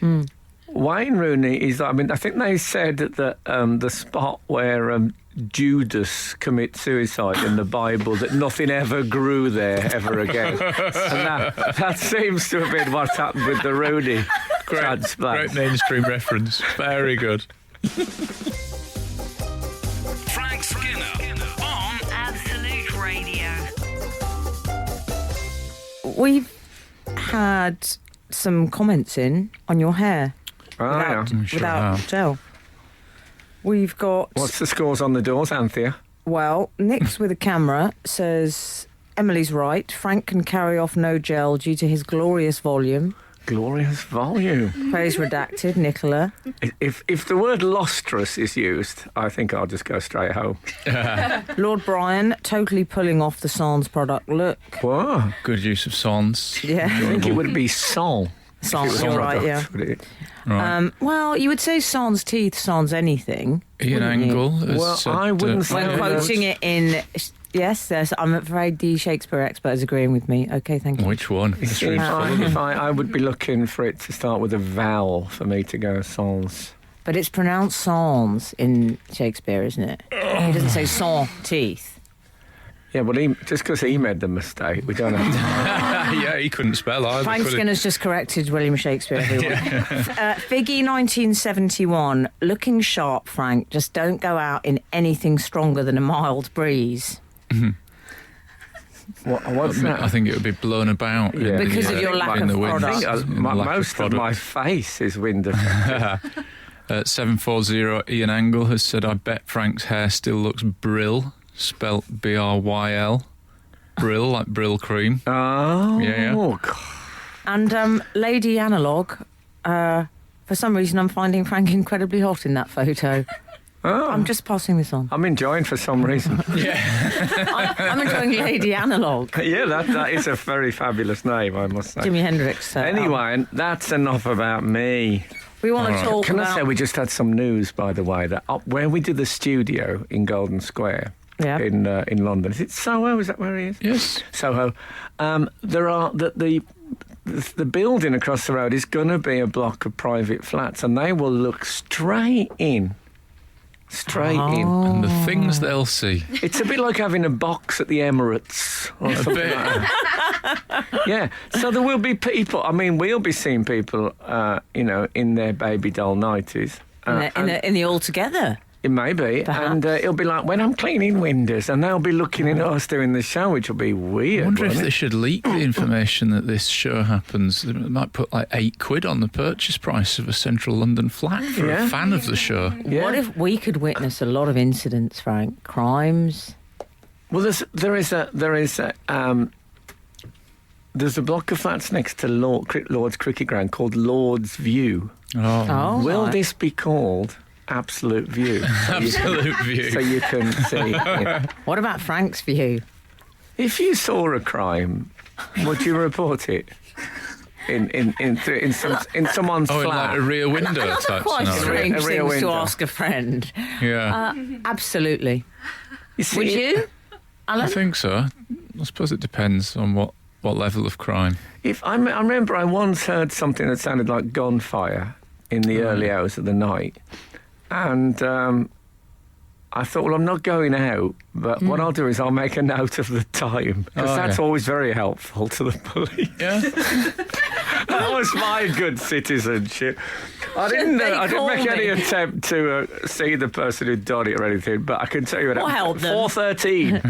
Wayne Rooney is, I mean, I think they said that the spot where Judas commits suicide in the Bible, that nothing ever grew there ever again. And that seems to have been what's happened with the Rooney transplant. Great mainstream reference. Very good. Frank Skinner on Absolute Radio. We've had some comments in on your hair Oh, yeah. Sure without have. gel. We've got... What's the scores on the doors, Anthea? Well, Nick's with a camera says, Emily's right. Frank can carry off no gel due to his glorious volume. Glorious volume. Praise redacted, Nicola. If the word lustrous is used, I think I'll just go straight home. Lord Brian, totally pulling off the Sans product look. Whoa. Good use of songs. Yeah. I think it would be Sol. Sans, you're right, yeah. Right. Well, you would say sans teeth, sans anything. Ian wouldn't you? Angle has Well, said, I wouldn't say When Yeah, quoting it in... Yes, I'm afraid the Shakespeare expert is agreeing with me. Okay, thank you. Which one? This room's full of them. I would be looking for it to start with a vowel for me to go sans. But it's pronounced sans in Shakespeare, isn't it? He doesn't say sans teeth. Yeah, well, just because he made the mistake, we don't have to. Yeah, he couldn't spell either. Frank could he? Skinner's just corrected William Shakespeare, everyone. Figgy 1971, looking sharp, Frank. Just don't go out in anything stronger than a mild breeze. What's that? I think it would be blown about. Yeah. Because Yeah. of your lack in of the wind. product. I think, In the lack most of product. my face is wind affected. 740 Ian Angle has said, I bet Frank's hair still looks brill, spelt Bryl. Brill, like Brill cream. Oh, Yeah. God. And Lady Analog, for some reason I'm finding Frank incredibly hot in that photo. Oh, I'm just passing this on. I'm enjoying for some reason. I'm enjoying Lady Analog. Yeah, that is a very fabulous name, I must say. Jimi Hendrix. Anyway, that's enough about me. we want to All right. talk Can about... I say we just had some news, by the way, that up where we did the studio in Golden Square Yeah. in London. Is it Soho? Is that where he is? Yes. Soho. There are the building across the road is going to be a block of private flats, and they will look straight in. Straight in. And the things they'll see. It's a bit like having a box at the Emirates or something bit. like that. Yeah. So there will be people. I mean, we'll be seeing people, in their baby doll 90s. in the all together. It may be, Perhaps. and it'll be like when I'm cleaning windows, and they'll be looking at us doing the show, which will be weird. I wonder if won't they it? should leak the information that this show happens. They might put like £8 on the purchase price of a central London flat for Yeah. a fan of the show. Yeah. What if we could witness a lot of incidents, Frank? Crimes. Well, there's a block of flats next to Lord's cricket ground called Lord's View. Oh, Will right. this be called Absolute View? Absolute view. So you can see. What about Frank's view? If you saw a crime, would you report it in someone's Oh, in flat? like a rear window Another type quite scenario. strange A rear things to window. ask a friend. Yeah, Absolutely. You see, Would you, I Alan? think so. I suppose it depends on what level of crime. If I remember, I once heard something that sounded like gunfire in the early hours of the night, and I thought, well, I'm not going out, but what I'll do is I'll make a note of the time, because Oh, that's yeah. always very helpful to the police. Yeah. That was my good citizenship. I Should didn't they make call any me? attempt to see the person who'd done it or anything, but I can tell you What helped them? 4:13 it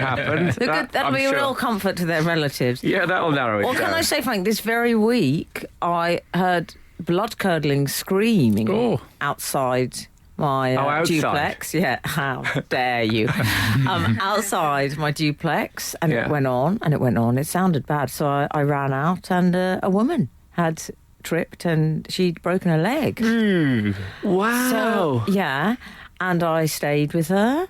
happened. That'll I'm be a sure. real comfort to their relatives. Yeah, that'll narrow it Well, down. can I say, Frank, this very week I heard blood-curdling screaming Oh. outside my outside? duplex. Yeah, how dare you? Outside my duplex, and Yeah. it went on, and it went on. It sounded bad, so I ran out, and a woman had tripped, and she'd broken her leg. Wow. So, yeah, and I stayed with her.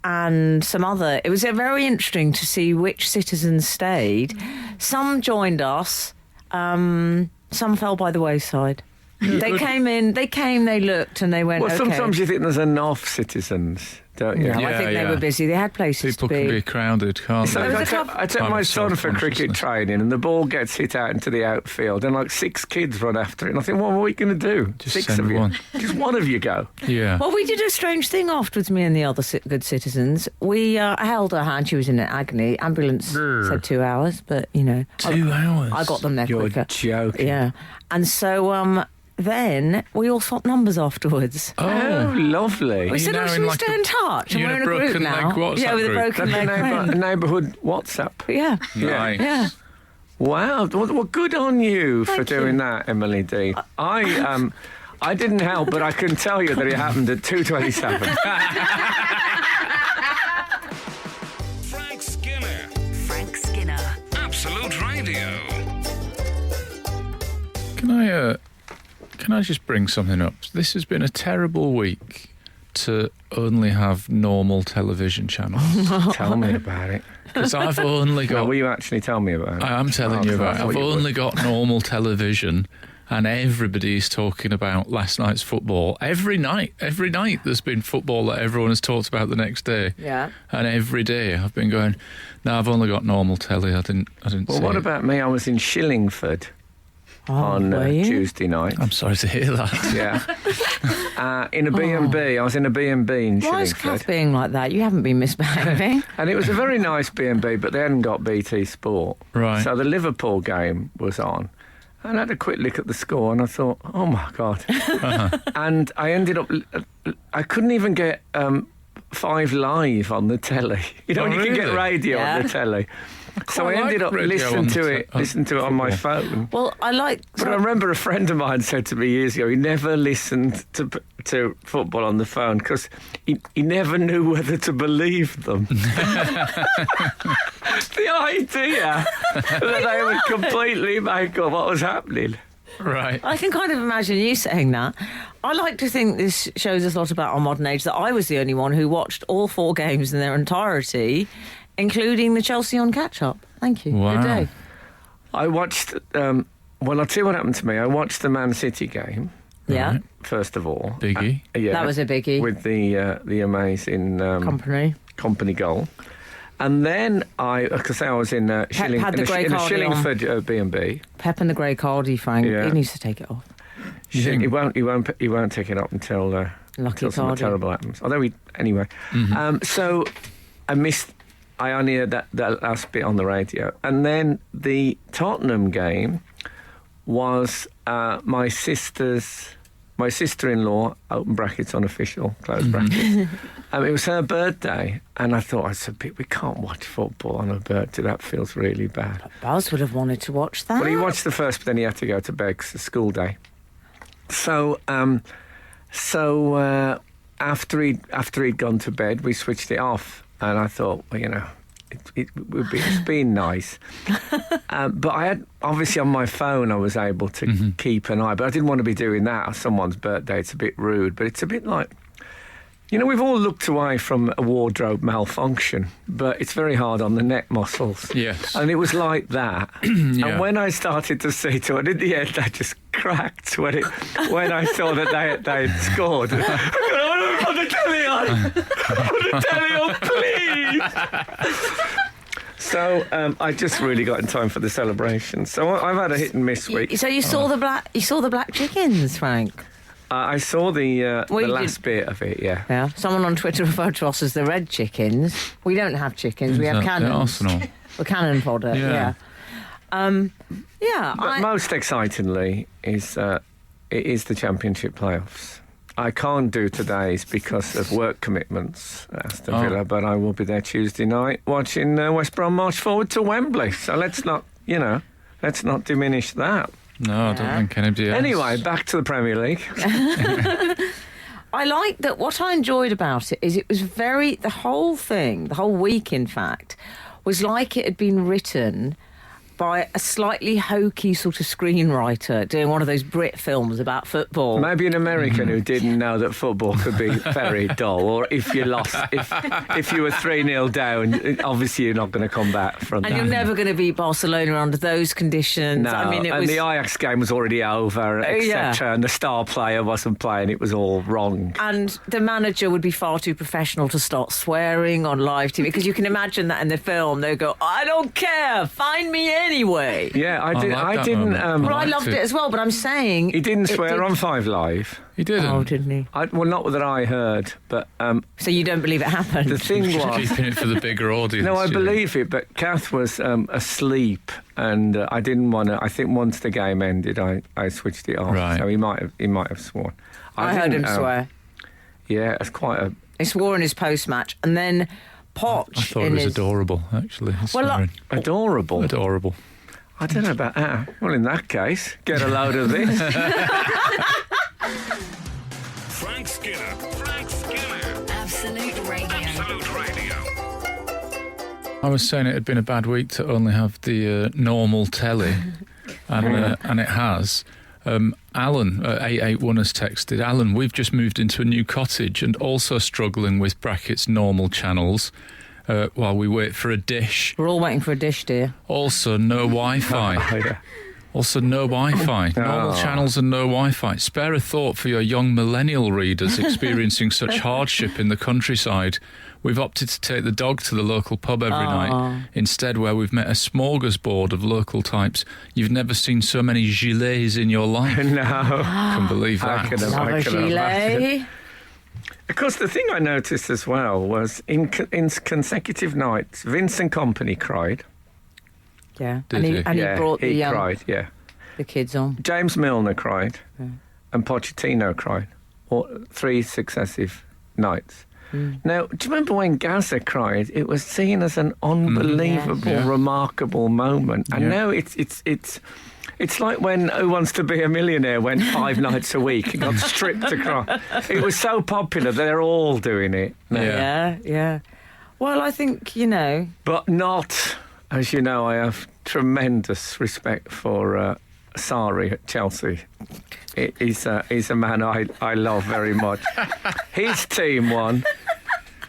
And some other. It was very interesting to see which citizens stayed. Some joined us. Some fell by the wayside. They came in. They looked, and they went. Well, okay. sometimes you think there's enough citizens, don't you? No, I Yeah, think they yeah. were busy. They had places People to can be. be crowded, can't So they? There I was a took, couple- I took Time my of son for cricket self-consciousness. training, and the ball gets hit out into the outfield, and like 6 kids run after it. And I think, what are we going to do? Just 6 send of you. one. Just one of you go. Yeah. Well, we did a strange thing afterwards, me and the other good citizens. I held her hand. She was in agony. Ambulance said 2 hours, but, 2 hours. I got them there You're quicker. joking. Yeah. And so then we all swapped numbers afterwards. Oh, lovely. We you said, now should in we like stay a- in touch? And you're we're in in a a group broken now. leg WhatsApp yeah, with group. a broken Like leg friend. neighbourhood WhatsApp. Yeah. Nice. Yeah. Wow. Well, good on you for Thank you. doing that, Emily D. I didn't help, but I can tell you that it happened at 2:27. Frank Skinner, Frank Skinner. Absolute Radio. Can I just bring something up? This has been a terrible week to only have normal television channels. Tell me about it. Because I've only No, got... will you actually tell me about it? I am telling Oh, you I about it. thought I've you would. only got normal television, and everybody's talking about last night's football. Every night there's been football that everyone has talked about the next day. Yeah. And every day I've been going, no, I've only got normal telly. I didn't Well, see what it. about me? I was in Shillingford Oh, on were you? Tuesday night. I'm sorry to hear that. Yeah. In a B&B. I was in a B&B in Why is Shillingford. Kath being like that? You haven't been misbehaving. And it was a very nice B&B, but they hadn't got BT Sport. Right. So the Liverpool game was on. And I had a quick look at the score and I thought, oh my God. And I ended up, I couldn't even get 5 Live on the telly. You know, Oh, when you can get really? radio on Yeah. the telly. So I quite ended like up radio listening on to te- it, on listening to it on my football. phone. Well, I like. But I remember a friend of mine said to me years ago, he never listened to football on the phone because he never knew whether to believe them. The idea that they would completely make up what was happening. Right. I can kind of imagine you saying that. I like to think this shows us a lot about our modern age, that I was the only one who watched all 4 games in their entirety, including the Chelsea on catch-up. Thank you. Wow. Good day. I watched, well, I'll tell you what happened to me. I watched the Man City game, Yeah, Right. first of all. Biggie. Yeah. that was a biggie. With the amazing Company. goal. And then because I was in had the grey in a cardi on. Shillingford B&B. Pep and the grey cardi, Frank. Yeah. He needs to take it off. You think? He won't take it up until Lucky something cardi. terrible happens. Although anyway. Mm-hmm. So I only heard that last bit on the radio. And then the Tottenham game was my my sister-in-law, open brackets, unofficial, close brackets. It was her birthday, and I thought, we can't watch football on her birthday. That feels really bad. Buzz would have wanted to watch that. Well, he watched the first, but then he had to go to bed 'cause it's school day. So after he'd gone to bed, we switched it off, and I thought, well, it's been nice. But I had, obviously on my phone, I was able to keep an eye, but I didn't want to be doing that on someone's birthday. It's a bit rude, but it's a bit like, we've all looked away from a wardrobe malfunction, but it's very hard on the neck muscles. Yes. And it was like that. Yeah. And when I started to see to it, in the end, I just cracked when I saw that they had scored. I got put the telly on. Put the telly on, please. So I just really got in time for the celebration. So I've had a hit and miss week. So you saw the black chickens, Frank? I saw the last bit of it, yeah. Yeah. Someone on Twitter referred to us as the red chickens. We don't have chickens. We have cannons. Arsenal. We're cannon fodder. Yeah. But most excitingly is it is the Championship playoffs. I can't do today's because of work commitments at Aston Villa, but I will be there Tuesday night watching West Brom march forward to Wembley. So let's not diminish that. No, I don't think anybody else. Anyway, back to the Premier League. I like that. What I enjoyed about it is it was the whole week, in fact, was like it had been written by a slightly hokey sort of screenwriter doing one of those Brit films about football. Maybe an American who didn't know that football could be very dull, or if you lost, if you were 3-0 down, obviously you're not going to come back from that. And you're never going to beat Barcelona under those conditions. No, I mean, and the Ajax game was already over, etc. And the star player wasn't playing. It was all wrong. And the manager would be far too professional to start swearing on live TV, because you can imagine that in the film. They go, "I don't care, find me anyway." Yeah, I didn't. Well, I loved it as well, but I'm saying he didn't swear on 5 Live. He didn't. Oh, didn't he? Well, not that I heard, but so you don't believe it happened? the thing Just was, keeping it for the bigger audience. no, I you believe it, but Kath was asleep, and I didn't want to. I think once the game ended, I switched it off. Right. So he might have sworn. I heard him swear. Yeah, it's quite a. He swore in his post-match, and then Poch. I thought it was adorable, actually. Adorable. Adorable. I don't know about that. Well, in that case, get a load of this. Frank Skinner. Absolute Radio. Absolute Radio. I was saying it had been a bad week to only have the normal telly, and it has. Alan, 881 has texted, "Alan, we've just moved into a new cottage and also struggling with brackets normal channels while we wait for a dish. We're all waiting for a dish, dear. Also, no Wi-Fi. Yeah. Also, no Wi-Fi. Normal channels and no Wi-Fi. Spare a thought for your young millennial readers experiencing such hardship in the countryside. We've opted to take the dog to the local pub every night instead, where we've met a smorgasbord of local types. You've never seen so many gilets in your life." No. Can't believe that. Love a gilet. Of course, the thing I noticed as well was in consecutive nights, Vincent Kompany cried. Yeah, Did he? and he brought he cried, yeah. the kids on. James Milner cried, and Pochettino cried, 3 successive nights. Now, do you remember when Gaza cried? It was seen as an unbelievable, remarkable moment, and now it's like when Who Wants to Be a Millionaire went 5 nights a week and got stripped to cry. It was so popular, they're all doing it now. Yeah. Well, I think, But not, as you know, I have tremendous respect for Sarri at Chelsea. He's a man I love very much. His team won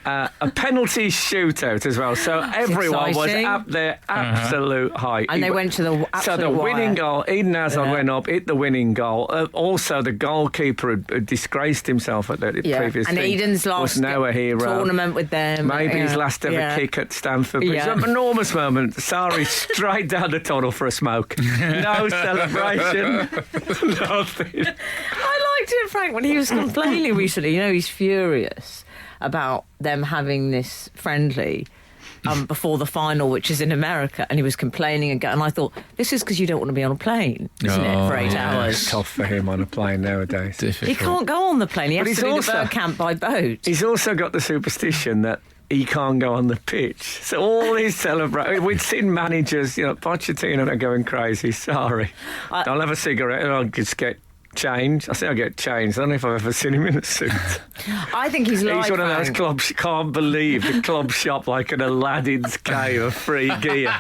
a penalty shootout as well, so everyone was at their absolute height. And they went to the absolute So the winning wire. goal, Eden Hazard went up, hit the winning goal. Also, the goalkeeper had disgraced himself at the previous and thing. Eden's last was now a hero. tournament with them. Maybe his last ever kick at Stamford Bridge. Yeah. An enormous moment. Sarri straight down the tunnel for a smoke. No celebration. Nothing. I liked it, Frank, when he was complaining recently. He's furious about them having this friendly before the final, which is in America, and he was complaining and I thought, this is because you don't want to be on a plane, isn't it, for 8 It's hours? tough for him on a plane nowadays. Difficult. He can't go on the plane. He But has he's to do also- the bird camp by boat. He's also got the superstition that he can't go on the pitch. So all his celebrating, we'd seen managers, Pochettino are going crazy. Sorry, I'll have a cigarette and I'll just get changed. I say I'll get changed. I don't know if I've ever seen him in a suit. I think he's like He's one of those Frank. clubs. Can't believe the club shop like an Aladdin's cave of free gear.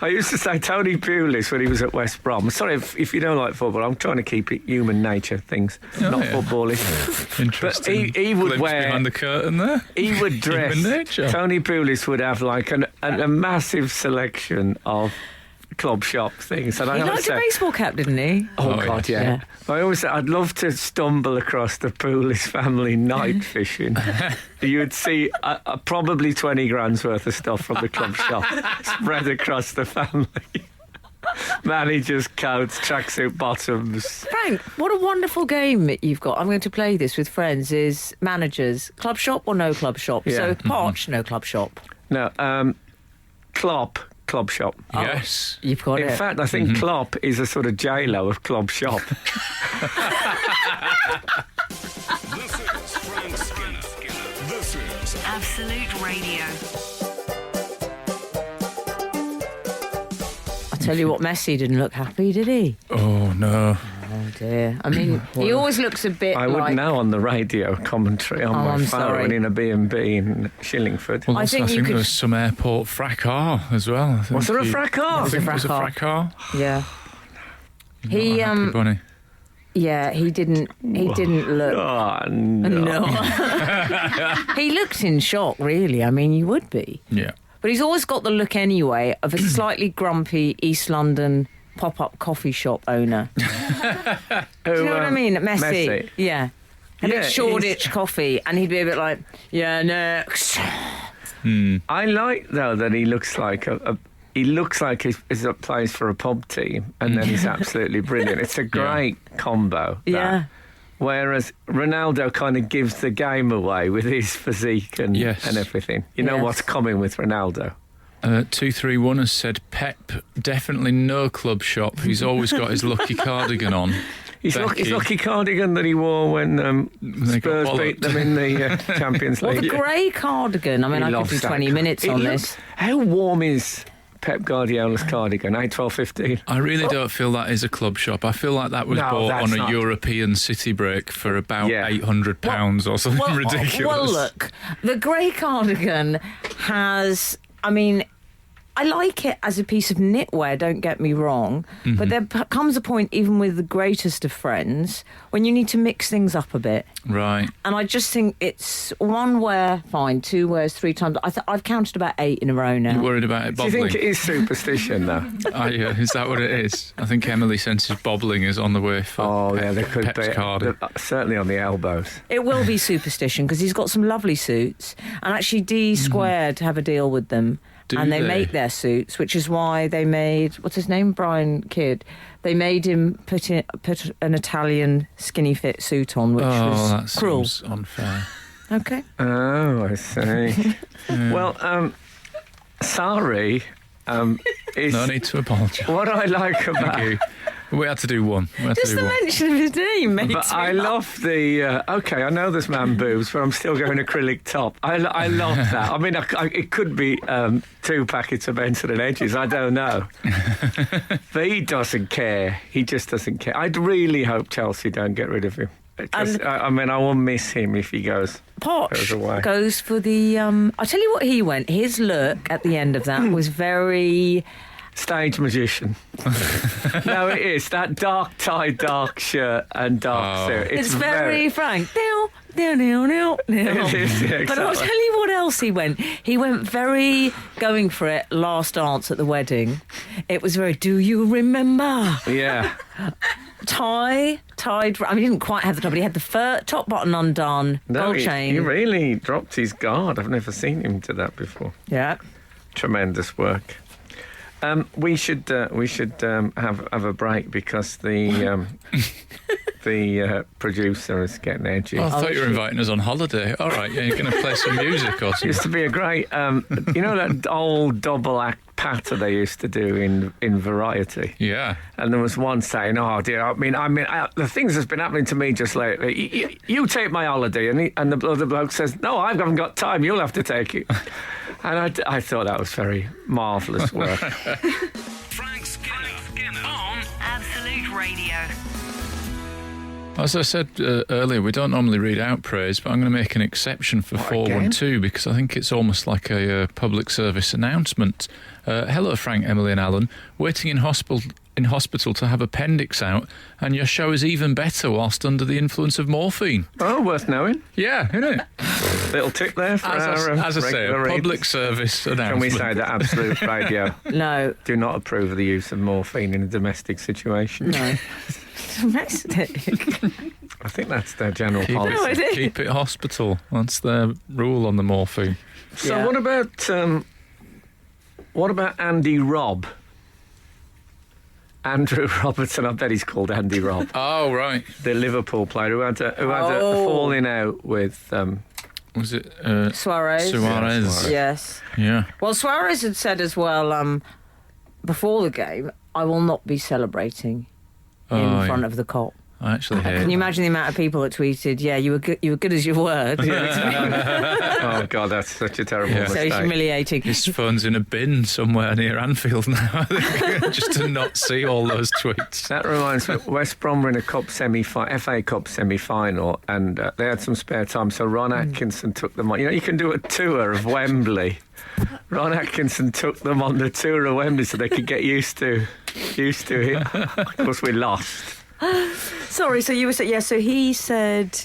I used to say Tony Pulis when he was at West Brom. Sorry if you don't like football. I'm trying to keep it human nature things, not footballing. Interesting. But he would glimpse wear behind the curtain there. He would dress. Human nature. Tony Pulis would have like a massive selection of club shop things. And He I always liked a say, baseball cap, didn't he? oh, Oh, God, yes. yeah. I always say I'd love to stumble across the Pulis family night fishing. You would see probably 20 grand's worth of stuff from the club shop spread across the family. Managers, coats, tracksuit bottoms. Frank, what a wonderful game that you've got. I'm going to play this with friends. Is managers club shop or no club shop? Yeah. So Poch, no club shop. No, Klopp, club shop. Yes. You've got In it. fact, I think Klopp is a sort of J-Lo of club shop. This is Frank Skinner. This is Absolute Radio. I tell you what, Messi didn't look happy, did he? Oh, no. Oh dear. I mean, he always looks a bit I like. wouldn't know on the radio commentary on my I'm phone sorry. in a B&B in Shillingford. Well, I also, think I you think could- there was some airport fracas as well. I think Was there a he- fracas? I There think was a there was a fracas. Yeah. Not He a happy bunny. yeah, he didn't look. Oh, no. No. He looked in shock, really. I mean, you would be. Yeah. But he's always got the look anyway of a slightly grumpy East London pop-up coffee shop owner. Do you know what I mean? Messi. Yeah. A Yeah, bit Shoreditch coffee, and he'd be a bit like, yeah, next. I like, though, that he looks like he looks like he plays for a pub team, and then he's absolutely brilliant. It's a great combo. that. Yeah. Whereas Ronaldo kind of gives the game away with his physique and Yes. everything. You know Yes. what's coming with Ronaldo. 231 has said Pep, definitely no club shop. He's always got his lucky cardigan on. His Becky. lucky cardigan that he wore when They got Spurs beat bollocked. them in the Champions Well, League. the grey cardigan. I mean, He I could loves do that 20 minutes It on looks- this. How warm is Pep Guardiola's cardigan? 8, 12, 15? I really don't feel that is a club shop. I feel like that was No, bought that's on a not. European city break for about Yeah. £800 or something ridiculous. Well, look, the grey cardigan has. I mean, I like it as a piece of knitwear, don't get me wrong, but there comes a point, even with the greatest of friends, when you need to mix things up a bit. Right. And I just think it's one wear, fine, 2 wears, 3 times. I've counted about 8 in a row now. You worried about it Do you bobbling? think it is superstition, though? Is that what it is? I think Emily senses bobbling is on the way for Oh, yeah, there could Pep's be. cardigan. Certainly on the elbows. It will be superstition because he's got some lovely suits, and actually D Squared have a deal with them. Do and they they? make their suits, which is why they made, what's his name, Brian Kidd. They made him put an Italian skinny fit suit on, which Oh, was that cruel. seems unfair. Okay. Oh, I see. Well, sorry. Is No need to apologise. what I like about Thank you. We had to do one. Just the mention of his name makes But me I laugh. love the. Okay, I know there's man boobs, but I'm still going acrylic top. I love that. I mean, it could be 2 packets of Benson and Edges. I don't know. But he doesn't care. He just doesn't care. I'd really hope Chelsea don't get rid of him. 'Cause, And- I mean, I will miss him if he goes. Goes away. Poch goes for the. I'll tell you what he went. His look at the end of that was very. Stage magician. No, it is. That dark tie, dark shirt and dark suit. It's very frank. It is, yeah, But I'll exactly. tell you what else he went. He went very going for it last dance at the wedding. It was very, do you remember? Yeah. Tied. I mean, he didn't quite have the top, but he had the top button undone, gold he chain. really dropped his guard. I've never seen him do that before. Yeah. Tremendous work. We should have a break because the the producer is getting edgy. Oh, I thought you were inviting us on holiday. All right, yeah, you're going to play some music or something. Used to be a great, you know that old double act patter they used to do in Variety. Yeah. And there was one saying, "Oh dear, I mean, the things that's been happening to me just lately. You take my holiday," and the other bloke says, "No, I haven't got time. You'll have to take it." And I thought that was very marvellous work. Frank Skinner on Absolute Radio. As I said earlier, we don't normally read out praise, but I'm going to make an exception for 412 because I think it's almost like a public service announcement. Hello, Frank, Emily and Alan. Waiting in hospital to have appendix out, and your show is even better whilst under the influence of morphine. Oh, worth knowing. Yeah, isn't it? Little tip there for As I say, a regular public readers. service announcement. Can we say that Absolute Radio No. do not approve of the use of morphine in a domestic situation? No. Domestic. I think that's their general policy. No, it is. Keep it hospital. That's their rule on the morphine. So Yeah. what about Andy Robb? Andrew Robertson, I bet he's called Andy Robb. Oh, right. The Liverpool player who had a Oh. falling out with Was it Suarez. Suarez? Yes. Yeah. Well, Suarez had said as well before the game, "I will not be celebrating in front of the cop." I actually hate Can you imagine the amount of people that tweeted, "Yeah, you were good as your word." oh god, that's such a terrible Yeah. So mistake. humiliating. His phone's in a bin somewhere near Anfield now, I think, just to not see all those tweets. That reminds me, West Brom were in a FA Cup semi-final, and they had some spare time, so Ron Atkinson took them on. You know, you can do a tour of Wembley. Ron Atkinson took them on the tour of Wembley so they could get used to it. Of course, we lost. Sorry, so you were saying, so he said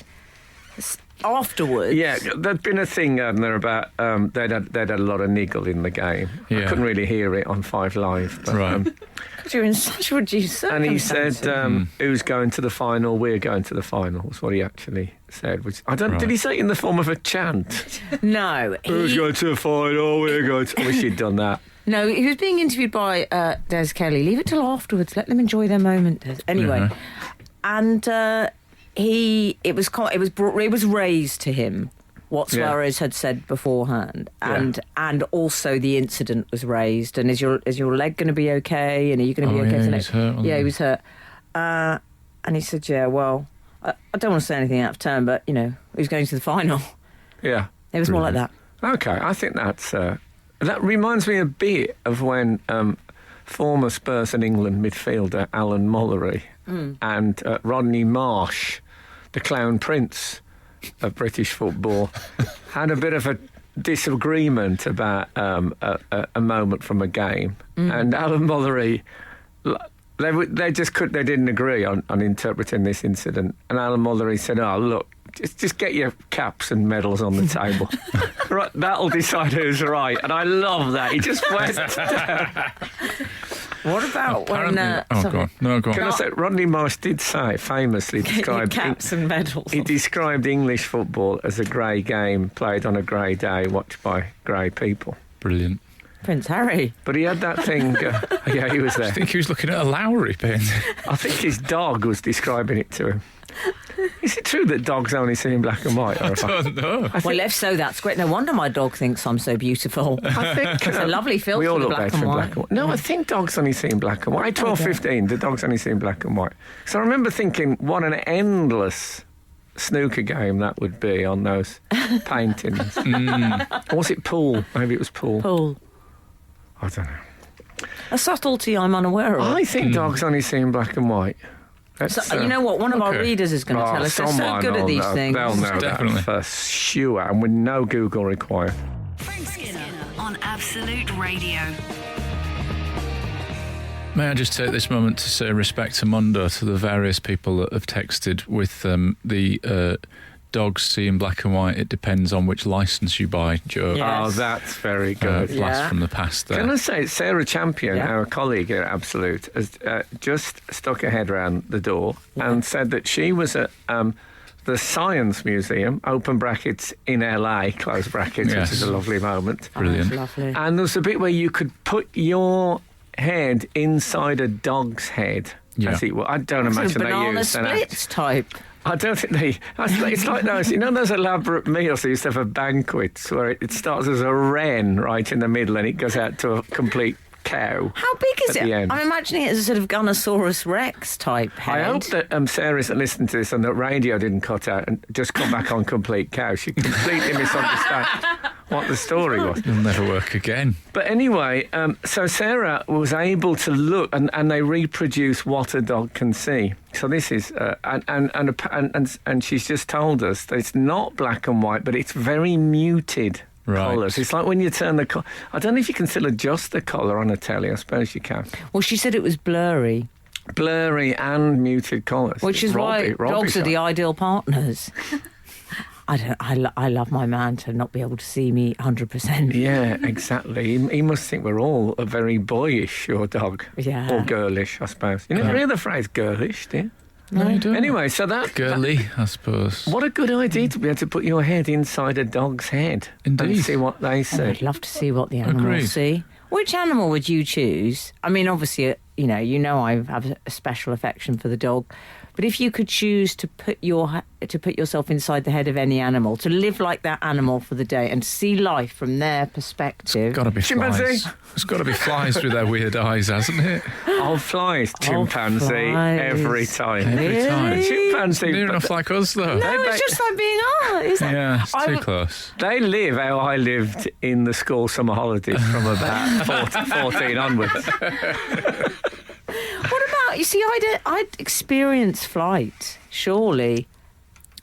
afterwards. Yeah, there'd been a thing there about they'd had a lot of niggle in the game. I Yeah. couldn't really hear it on 5 Live, but, Right. Because you're in such reduced and he circumstances. said, "Who's going to the final? We're going to the final." Was what he actually said. Which I don't. Right. Did he say it in the form of a chant? No, Who's going to the final? We're going to. I wish he'd done that. No, he was being interviewed by Des Kelly. Leave it till afterwards. Let them enjoy their moment. Des. Anyway, and it was raised to him what Yeah. Suarez had said beforehand, Yeah. and also the incident was raised. And is your leg going to be okay? And are you going to be okay? Yeah, for he next- was hurt, wasn't yeah, he? he was hurt. And he said, "Yeah, well, I don't want to say anything out of turn, but who's going to the final?" Yeah. It was more like that. Okay, I think that's that reminds me a bit of when former Spurs and England midfielder Alan Mullery and Rodney Marsh, the Clown Prince of British football, had a bit of a disagreement about a moment from a game, and Alan Mullery. They didn't agree on interpreting this incident, and Alan Mullery said, "Oh, look, just get your caps and medals on the table. Right, that'll decide who's right." And I love that. He just went down. What about when? Apparently, go on. No, go on. Can I say, Rodney Marsh did say, famously described caps and medals. he described English football as a grey game played on a grey day, watched by grey people. Brilliant. Prince Harry. But he had that thing. Yeah, he was there. I think he was looking at a Lowry painting. I think his dog was describing it to him. Is it true that dogs only see in black and white? Or I don't know. Well, if so, that's great. No wonder my dog thinks I'm so beautiful. I think It's a lovely filter. we all the look black better and in white. black and white. No, I think dogs only see in black and white. 12, 15, the dogs only see in black and white. So I remember thinking, what an endless snooker game that would be on those paintings. Or was it pool? Maybe it was pool. Paul. I don't know. A subtlety I'm unaware of. I think dogs only see in black and white. So, you know what? One of our okay. readers is going to tell us. They're so someone good at will these know. things. They'll know Definitely. that for sure, and with no Google required. Frank Skinner on Absolute Radio. May I just take this moment to say respect Mundo to the various people that have texted with the dogs see in black and white. It depends on which licence you buy joke. Yeah. Oh, Yes. that's very good. Blast Yeah. from the past there. Can I say, Sarah Champion, Yeah. our colleague at Absolute, has just stuck her head around the door and said that she was at the Science Museum, open brackets, in LA, close brackets, Yes. which is a lovely moment. Brilliant. That's lovely. And there was a bit where you could put your head inside a dog's head Yeah. as it were. I don't Sort of imagine they banana use an splits type. I don't think they. It's like those, those elaborate meals they used to have at banquets where it starts as a wren right in the middle and it goes out to a complete cow. How big is At the it? end. I'm imagining it as a sort of Gunnosaurus Rex type head. I hope that Sarah isn't listening to this and that radio didn't cut out and just come back on complete cow. She completely misunderstood what the story was. It'll never work again. But anyway, so Sarah was able to look, and they reproduce what a dog can see. So this is, and she's just told us that it's not black and white, but it's very muted colours. It's like when you turn the I don't know if you can still adjust the colour on a telly. I suppose you can. Well, she said it was blurry, And muted colours, which is why dogs are the ideal partners. I love my man to not be able to see me 100%. Yeah, exactly. He must think we're all a very boyish, your dog. Yeah. Or girlish, I suppose. You never hear the phrase girlish, do you? No, you don't. Anyway, so that... Girly, I suppose. What a good idea to be able to put your head inside a dog's head. Indeed. And see what they see. I'd love to see what the animals Agreed. see. Which animal would you choose? I mean, obviously, I have a special affection for the dog. But if you could choose to put yourself inside the head of any animal, to live like that animal for the day and see life from their perspective... Got to be Chimpanzee. flies. It's got to be flies with their weird eyes, hasn't it? Oh, flies, chimpanzee, flies. every time. Every time. Chimpanzee, Near but enough like us, though. No, it's just like being Yeah, it's too close. they live how I lived in the school summer holidays from about 14 onwards. What about, you see, I'd experience flight, surely.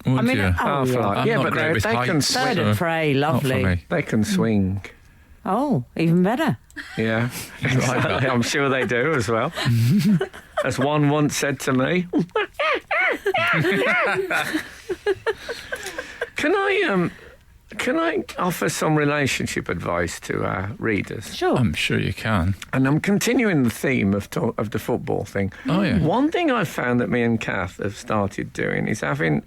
Would I mean, you? oh, yeah. flies. I'm Yeah, not but great with they can heights, Bird swing. of prey, not for lovely. me. They can swing. Oh, even better. Yeah, exactly. I'm sure they do as well. As one once said to me. Can I offer some relationship advice to our readers? Sure. I'm sure you can. And I'm continuing the theme of the football thing. Oh, yeah. One thing I've found that me and Kath have started doing is having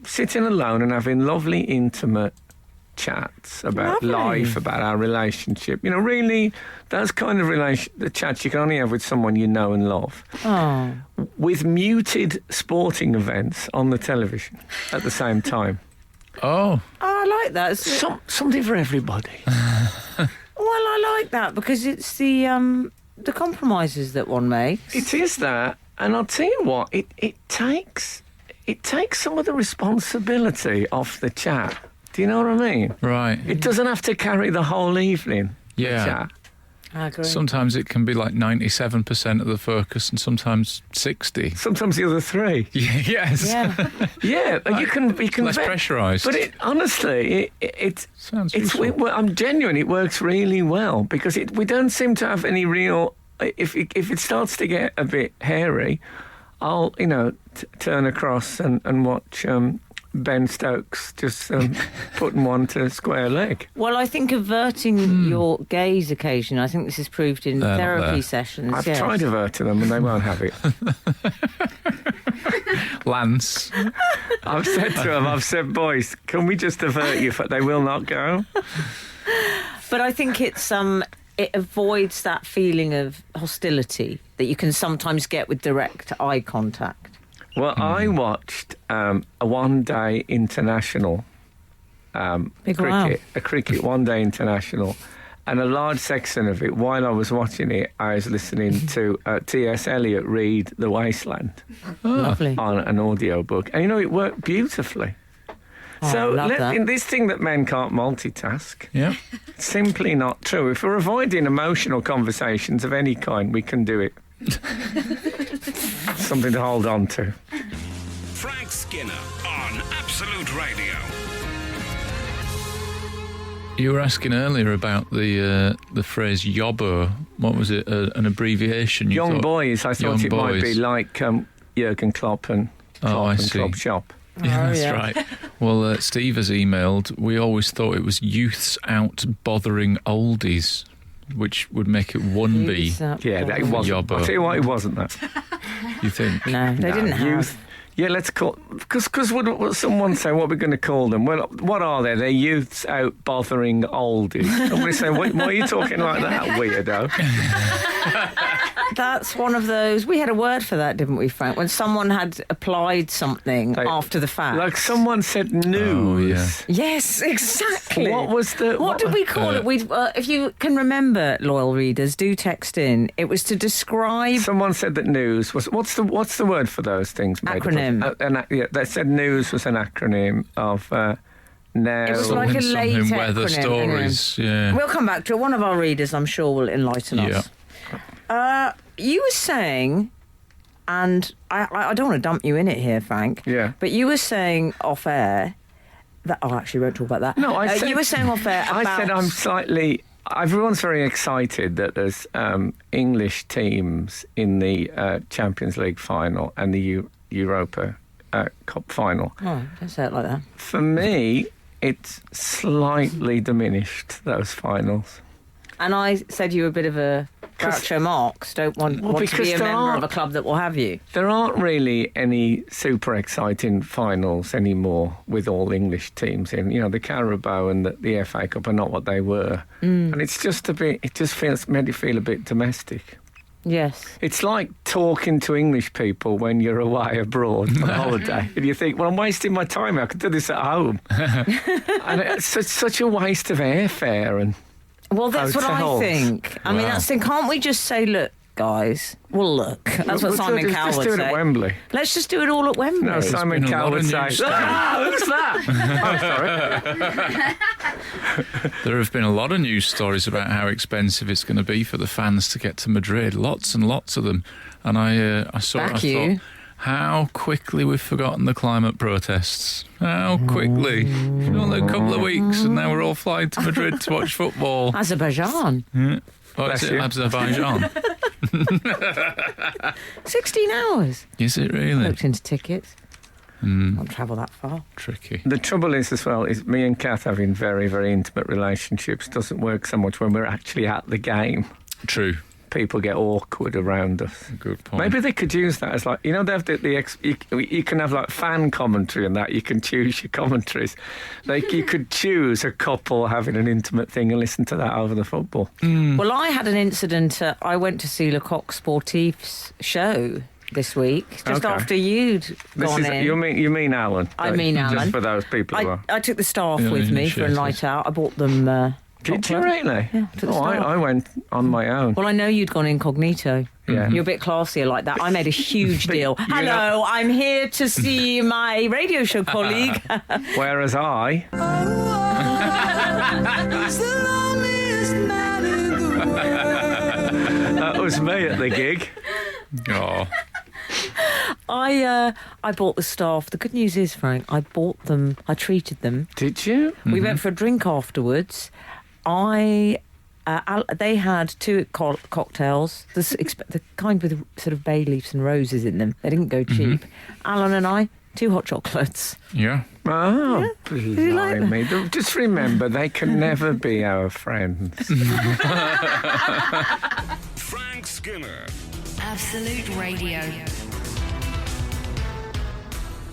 sitting alone and having lovely, intimate chats about Lovely. life, about our relationship. Really, those kind of the chats you can only have with someone you know and love. Oh. With muted sporting events on the television at the same time. Oh, I like that. Something for everybody. Well, I like that because it's the compromises that one makes. It is that, and I'll tell you what, it takes some of the responsibility off the chat. Do you know what I mean? right. It doesn't have to carry the whole evening. the Yeah. chat. I agree. Sometimes it can be like 97% of the focus and sometimes 60. Sometimes the other three. Yes. Yeah. Yeah, you can Less pressurised. But honestly, it's Sounds useful. I'm genuine. It works really well because we don't seem to have any real. If it starts to get a bit hairy, I'll turn across and watch Ben Stokes just putting one to square leg. Well, I think averting your gaze occasion, I think this is proved in They're not therapy there. sessions. I've yes. tried averting them and they won't have it. Lance. I've said to them, boys, can we just avert you? They will not go. But I think it avoids that feeling of hostility that you can sometimes get with direct eye contact. Well, I watched a one-day international Big cricket, wow. a cricket one-day international, and a large section of it, while I was watching it, I was listening to T.S. Eliot read The Wasteland Lovely. on an audio book. And, it worked beautifully. Oh, So, I love that. in this thing that men can't multitask, Yeah. it's simply not true. If we're avoiding emotional conversations of any kind, we can do it. Something to hold on to. Frank Skinner on Absolute Radio. You were asking earlier about the phrase yobbo. What was it? An abbreviation? You Young thought? boys, I thought Young it might be boys. like Jurgen Klopp and Oh, I and see. Klopp Shop. Yeah, Oh, that's yeah. right. Well, Steve has emailed. We always thought it was youths out bothering oldies, which would make it one B. Use that Yeah, that ball. wasn't. Yobbo. I'll tell you what, it wasn't that. You think? No, they didn't have. Youth. Yeah, let's call... Because what someone say, what are we going to call them? Well, what are they? They're youths out bothering oldies. And we say, what are you talking like that, weirdo? That's one of those. We had a word for that, didn't we, Frank? When someone had applied something after the fact. Like someone said news. Oh, yeah. Yes, exactly. What did we call it? If you can remember, loyal readers, do text in. It was to describe. Someone said that news was what's the word for those things? Acronym. They said news was an acronym of now. It was like a late something weather acronym, stories. Yeah. We'll come back to it. One of our readers, I'm sure, will enlighten us. You were saying, and I don't want to dump you in it here, Frank. Yeah. But you were saying off air that. Oh, actually, we won't talk about that. No, I said you were saying off air. I said I'm slightly. Everyone's very excited that there's English teams in the Champions League final and the Europa Cup final. Oh, don't say it like that. For me, it's slightly diminished, those finals. And I said you were a bit of a Groucho Marx. Don't want to be a member of a club that will have you. There aren't really any super exciting finals anymore with all English teams in. You know, the Carabao and the FA Cup are not what they were. And it's just it just made you feel a bit domestic. Yes. It's like talking to English people when you're away abroad on holiday. And you think, well, I'm wasting my time. I could do this at home. And it's such a waste of airfare and Well, that's what I hotels. think. I mean, that's the thing. Can't we just say, look, guys, well, look. That's what Simon Cowell would do it say. at Wembley. Let's just do it all at Wembley. No, Simon been a Cowell lot would of say, news stories. who's that? Oh, sorry. There have been a lot of news stories about how expensive it's going to be for the fans to get to Madrid. Lots and lots of them. And I saw it. I thought, how quickly we've forgotten the climate protests. How quickly. Only a couple of weeks and now we're all flying to Madrid to watch football. Azerbaijan. Oh, is it you. Azerbaijan? 16 hours. Is it really? Looked into tickets. Won't travel that far. Tricky. The trouble is, as well, is me and Kath having very, very intimate relationships doesn't work so much when we're actually at the game. True. People get awkward around us. Good point. Maybe they could use that as like, you know, they have you can have like fan commentary and that. You can choose your commentaries. Like you could choose a couple having an intimate thing and listen to that over the football. Well, I had an incident. I went to see Lecoq Sportif's show this week, just Okay. after you'd gone in. You mean Alan? I mean Alan. Just for those people who are. I took the staff Yeah, with me for a initiated. night out. I bought them Did you chocolate. really? Yeah, took the Oh, staff. I went on my own. Well, I know you'd gone incognito. Yeah. You're a bit classier like that. I made a huge deal. you Hello, know- I'm here to see my radio show colleague. Whereas I. That was me at the gig. Oh, I bought the staff. The good news is, Frank, I bought them. I treated them. Did you? We went for a drink afterwards. They had two cocktails, the kind with sort of bay leaves and roses in them. They didn't go cheap. Alan and I, 2 hot chocolates. yeah. Oh, you like blimey. Just remember, they can never be our friends. Frank Skinner. Absolute Radio.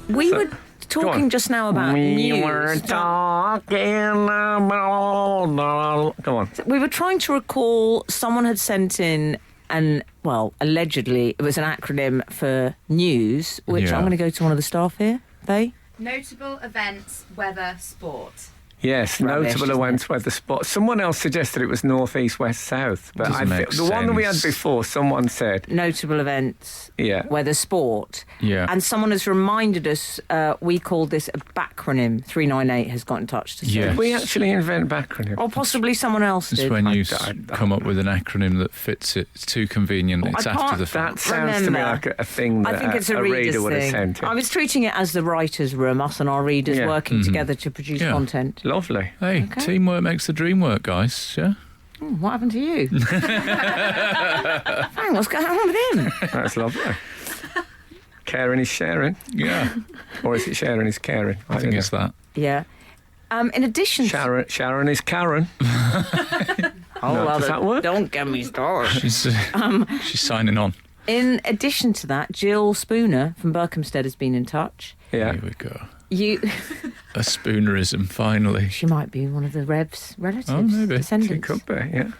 We were Go talking on. just now about We news. were talking about... Go on. We were trying to recall someone had sent in allegedly it was an acronym for news, which Yeah. I'm going to go to one of the staff here. Notable events, weather, sport. Yes, Rubbish, notable isn't events weather spot. Someone else suggested it was north, east, west, south. But Doesn't make the one that we had sense. before, someone said, Notable events, yeah. weather, sport. Yeah. And someone has reminded us we called this a backronym. 398 has got in touch to say. Yeah. Did we actually invent backronym? Or possibly someone else It's did. when you I- come up with an acronym that fits it. It's too convenient. It's I after can't- the fact. That sounds to me Remember. like a thing that I think it's a reader reader's would have thing. sent in. I was treating it as the writer's room, us and our readers Yeah. working together to produce Yeah. content. Lovely. Hey, Okay. teamwork makes the dream work, guys. Yeah. What happened to you? Frank, what's going on with him? That's lovely. Caring is sharing. Yeah. Or is it sharing is caring? I think it's that. Yeah. In addition Sharon is Karen. Does that work? Don't get me started. She's signing on. In addition to that, Jill Spooner from Berkhamsted has been in touch. Yeah. Here we go. A spoonerism, finally. She might be one of the Rev's relatives, Oh, maybe. It descendants. could be, yeah.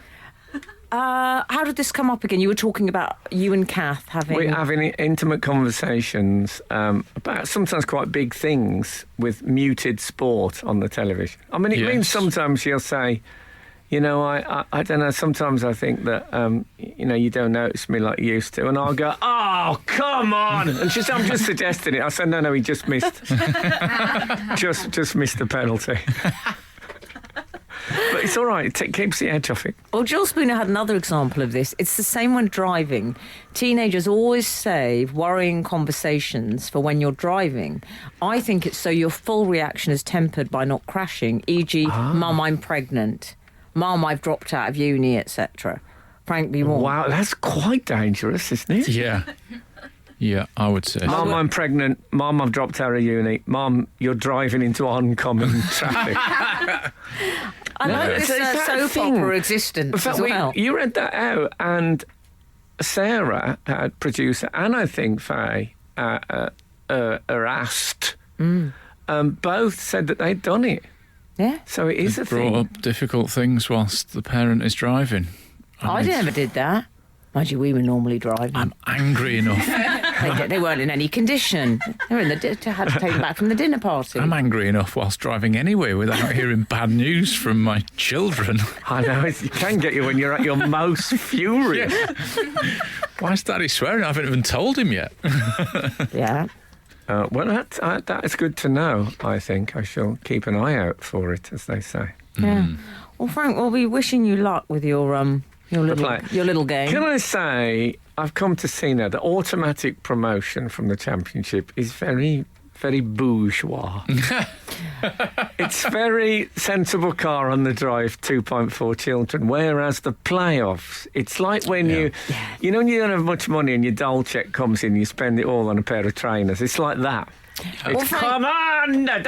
How did this come up again? You were talking about you and Kath having... We're having intimate conversations about sometimes quite big things with muted sport on the television. I mean, it means sometimes she'll say, you know, I don't know, sometimes I think that, you know, you don't notice me like you used to. And I'll go, oh, come on. And she said, I'm just suggesting it. I said, no, he just missed. just missed the penalty. But it's all right. It keeps the edge off it. Well, Jill Spooner had another example of this. It's the same when driving. Teenagers always save worrying conversations for when you're driving. I think it's so your full reaction is tempered by not crashing, e.g., Mum, I'm pregnant. Mum, I've dropped out of uni, etc. Frankly, more. Wow, that's quite dangerous, isn't it? Yeah. Yeah, I would say. Mum, I'm pregnant. Mum, I've dropped out of uni. Mum, you're driving into oncoming traffic. I like this soap opera existence as well. You read that out, and Sarah, producer, and I think Faye, asked, both said that they'd done it. Yeah. So it is a thing. Brought up difficult things whilst the parent is driving. I never did that. Mind you, we were normally driving. I'm angry enough. They weren't in any condition. They were in had to take them back from the dinner party. I'm angry enough whilst driving anyway without hearing bad news from my children. I know, it can get you when you're at your most furious. Yeah. Why is Daddy swearing? I haven't even told him yet. Yeah. Well, that is good to know, I think. I shall keep an eye out for it, as they say. Yeah. Well, Frank, we'll be wishing you luck with your little game. Can I say, I've come to see now that automatic promotion from the Championship is very, very bourgeois. It's very sensible car on the drive, 2.4 children, whereas the playoffs, it's like when you know, when you don't have much money and your dole check comes in, you spend it all on a pair of trainers. It's like that. It's come on! Yeah,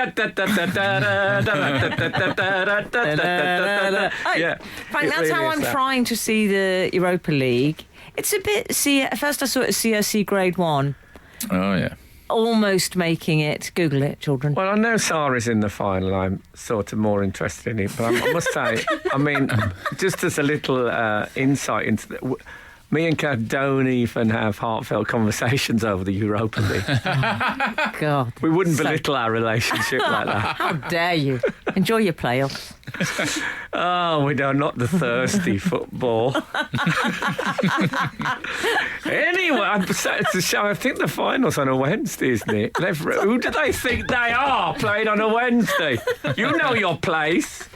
Frank, that's how I'm trying to see the Europa League. It's a bit... at first I saw it as CSC Grade 1. Oh, yeah. Almost making it. Google it, children. Well, I know Sarah's in the final. I'm sort of more interested in it. But I must say, I mean, just as a little insight into the... Me and Kat don't even have heartfelt conversations over the Europa League. Oh, God. We wouldn't belittle our relationship like that. How dare you? Enjoy your playoffs. Oh, we don't, not the thirsty football. Anyway, it's a show. I think the final's on a Wednesday, isn't it? Who do they think they are playing on a Wednesday? You know your place.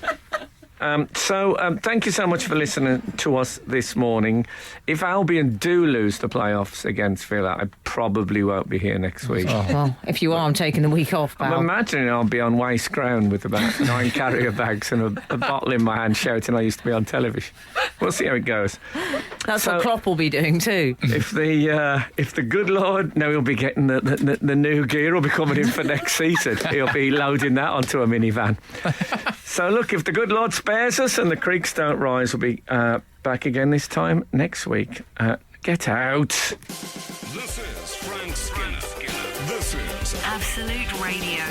So thank you so much for listening to us this morning. If Albion do lose the playoffs against Villa, I probably won't be here next week. Oh. Well, if you are, I'm taking the week off, pal. I'm imagining I'll be on waste ground with about 9 carrier bags and a bottle in my hand shouting I used to be on television. We'll see how it goes. That's what Klopp will be doing too. If the good Lord, no, he'll be getting the new gear will be coming in for next season. He'll be loading that onto a minivan. So look, if the good Lord spares us and the creeks don't rise, we'll be back again this time next week. Get out. This is Frank Skinner. This is Absolute Radio.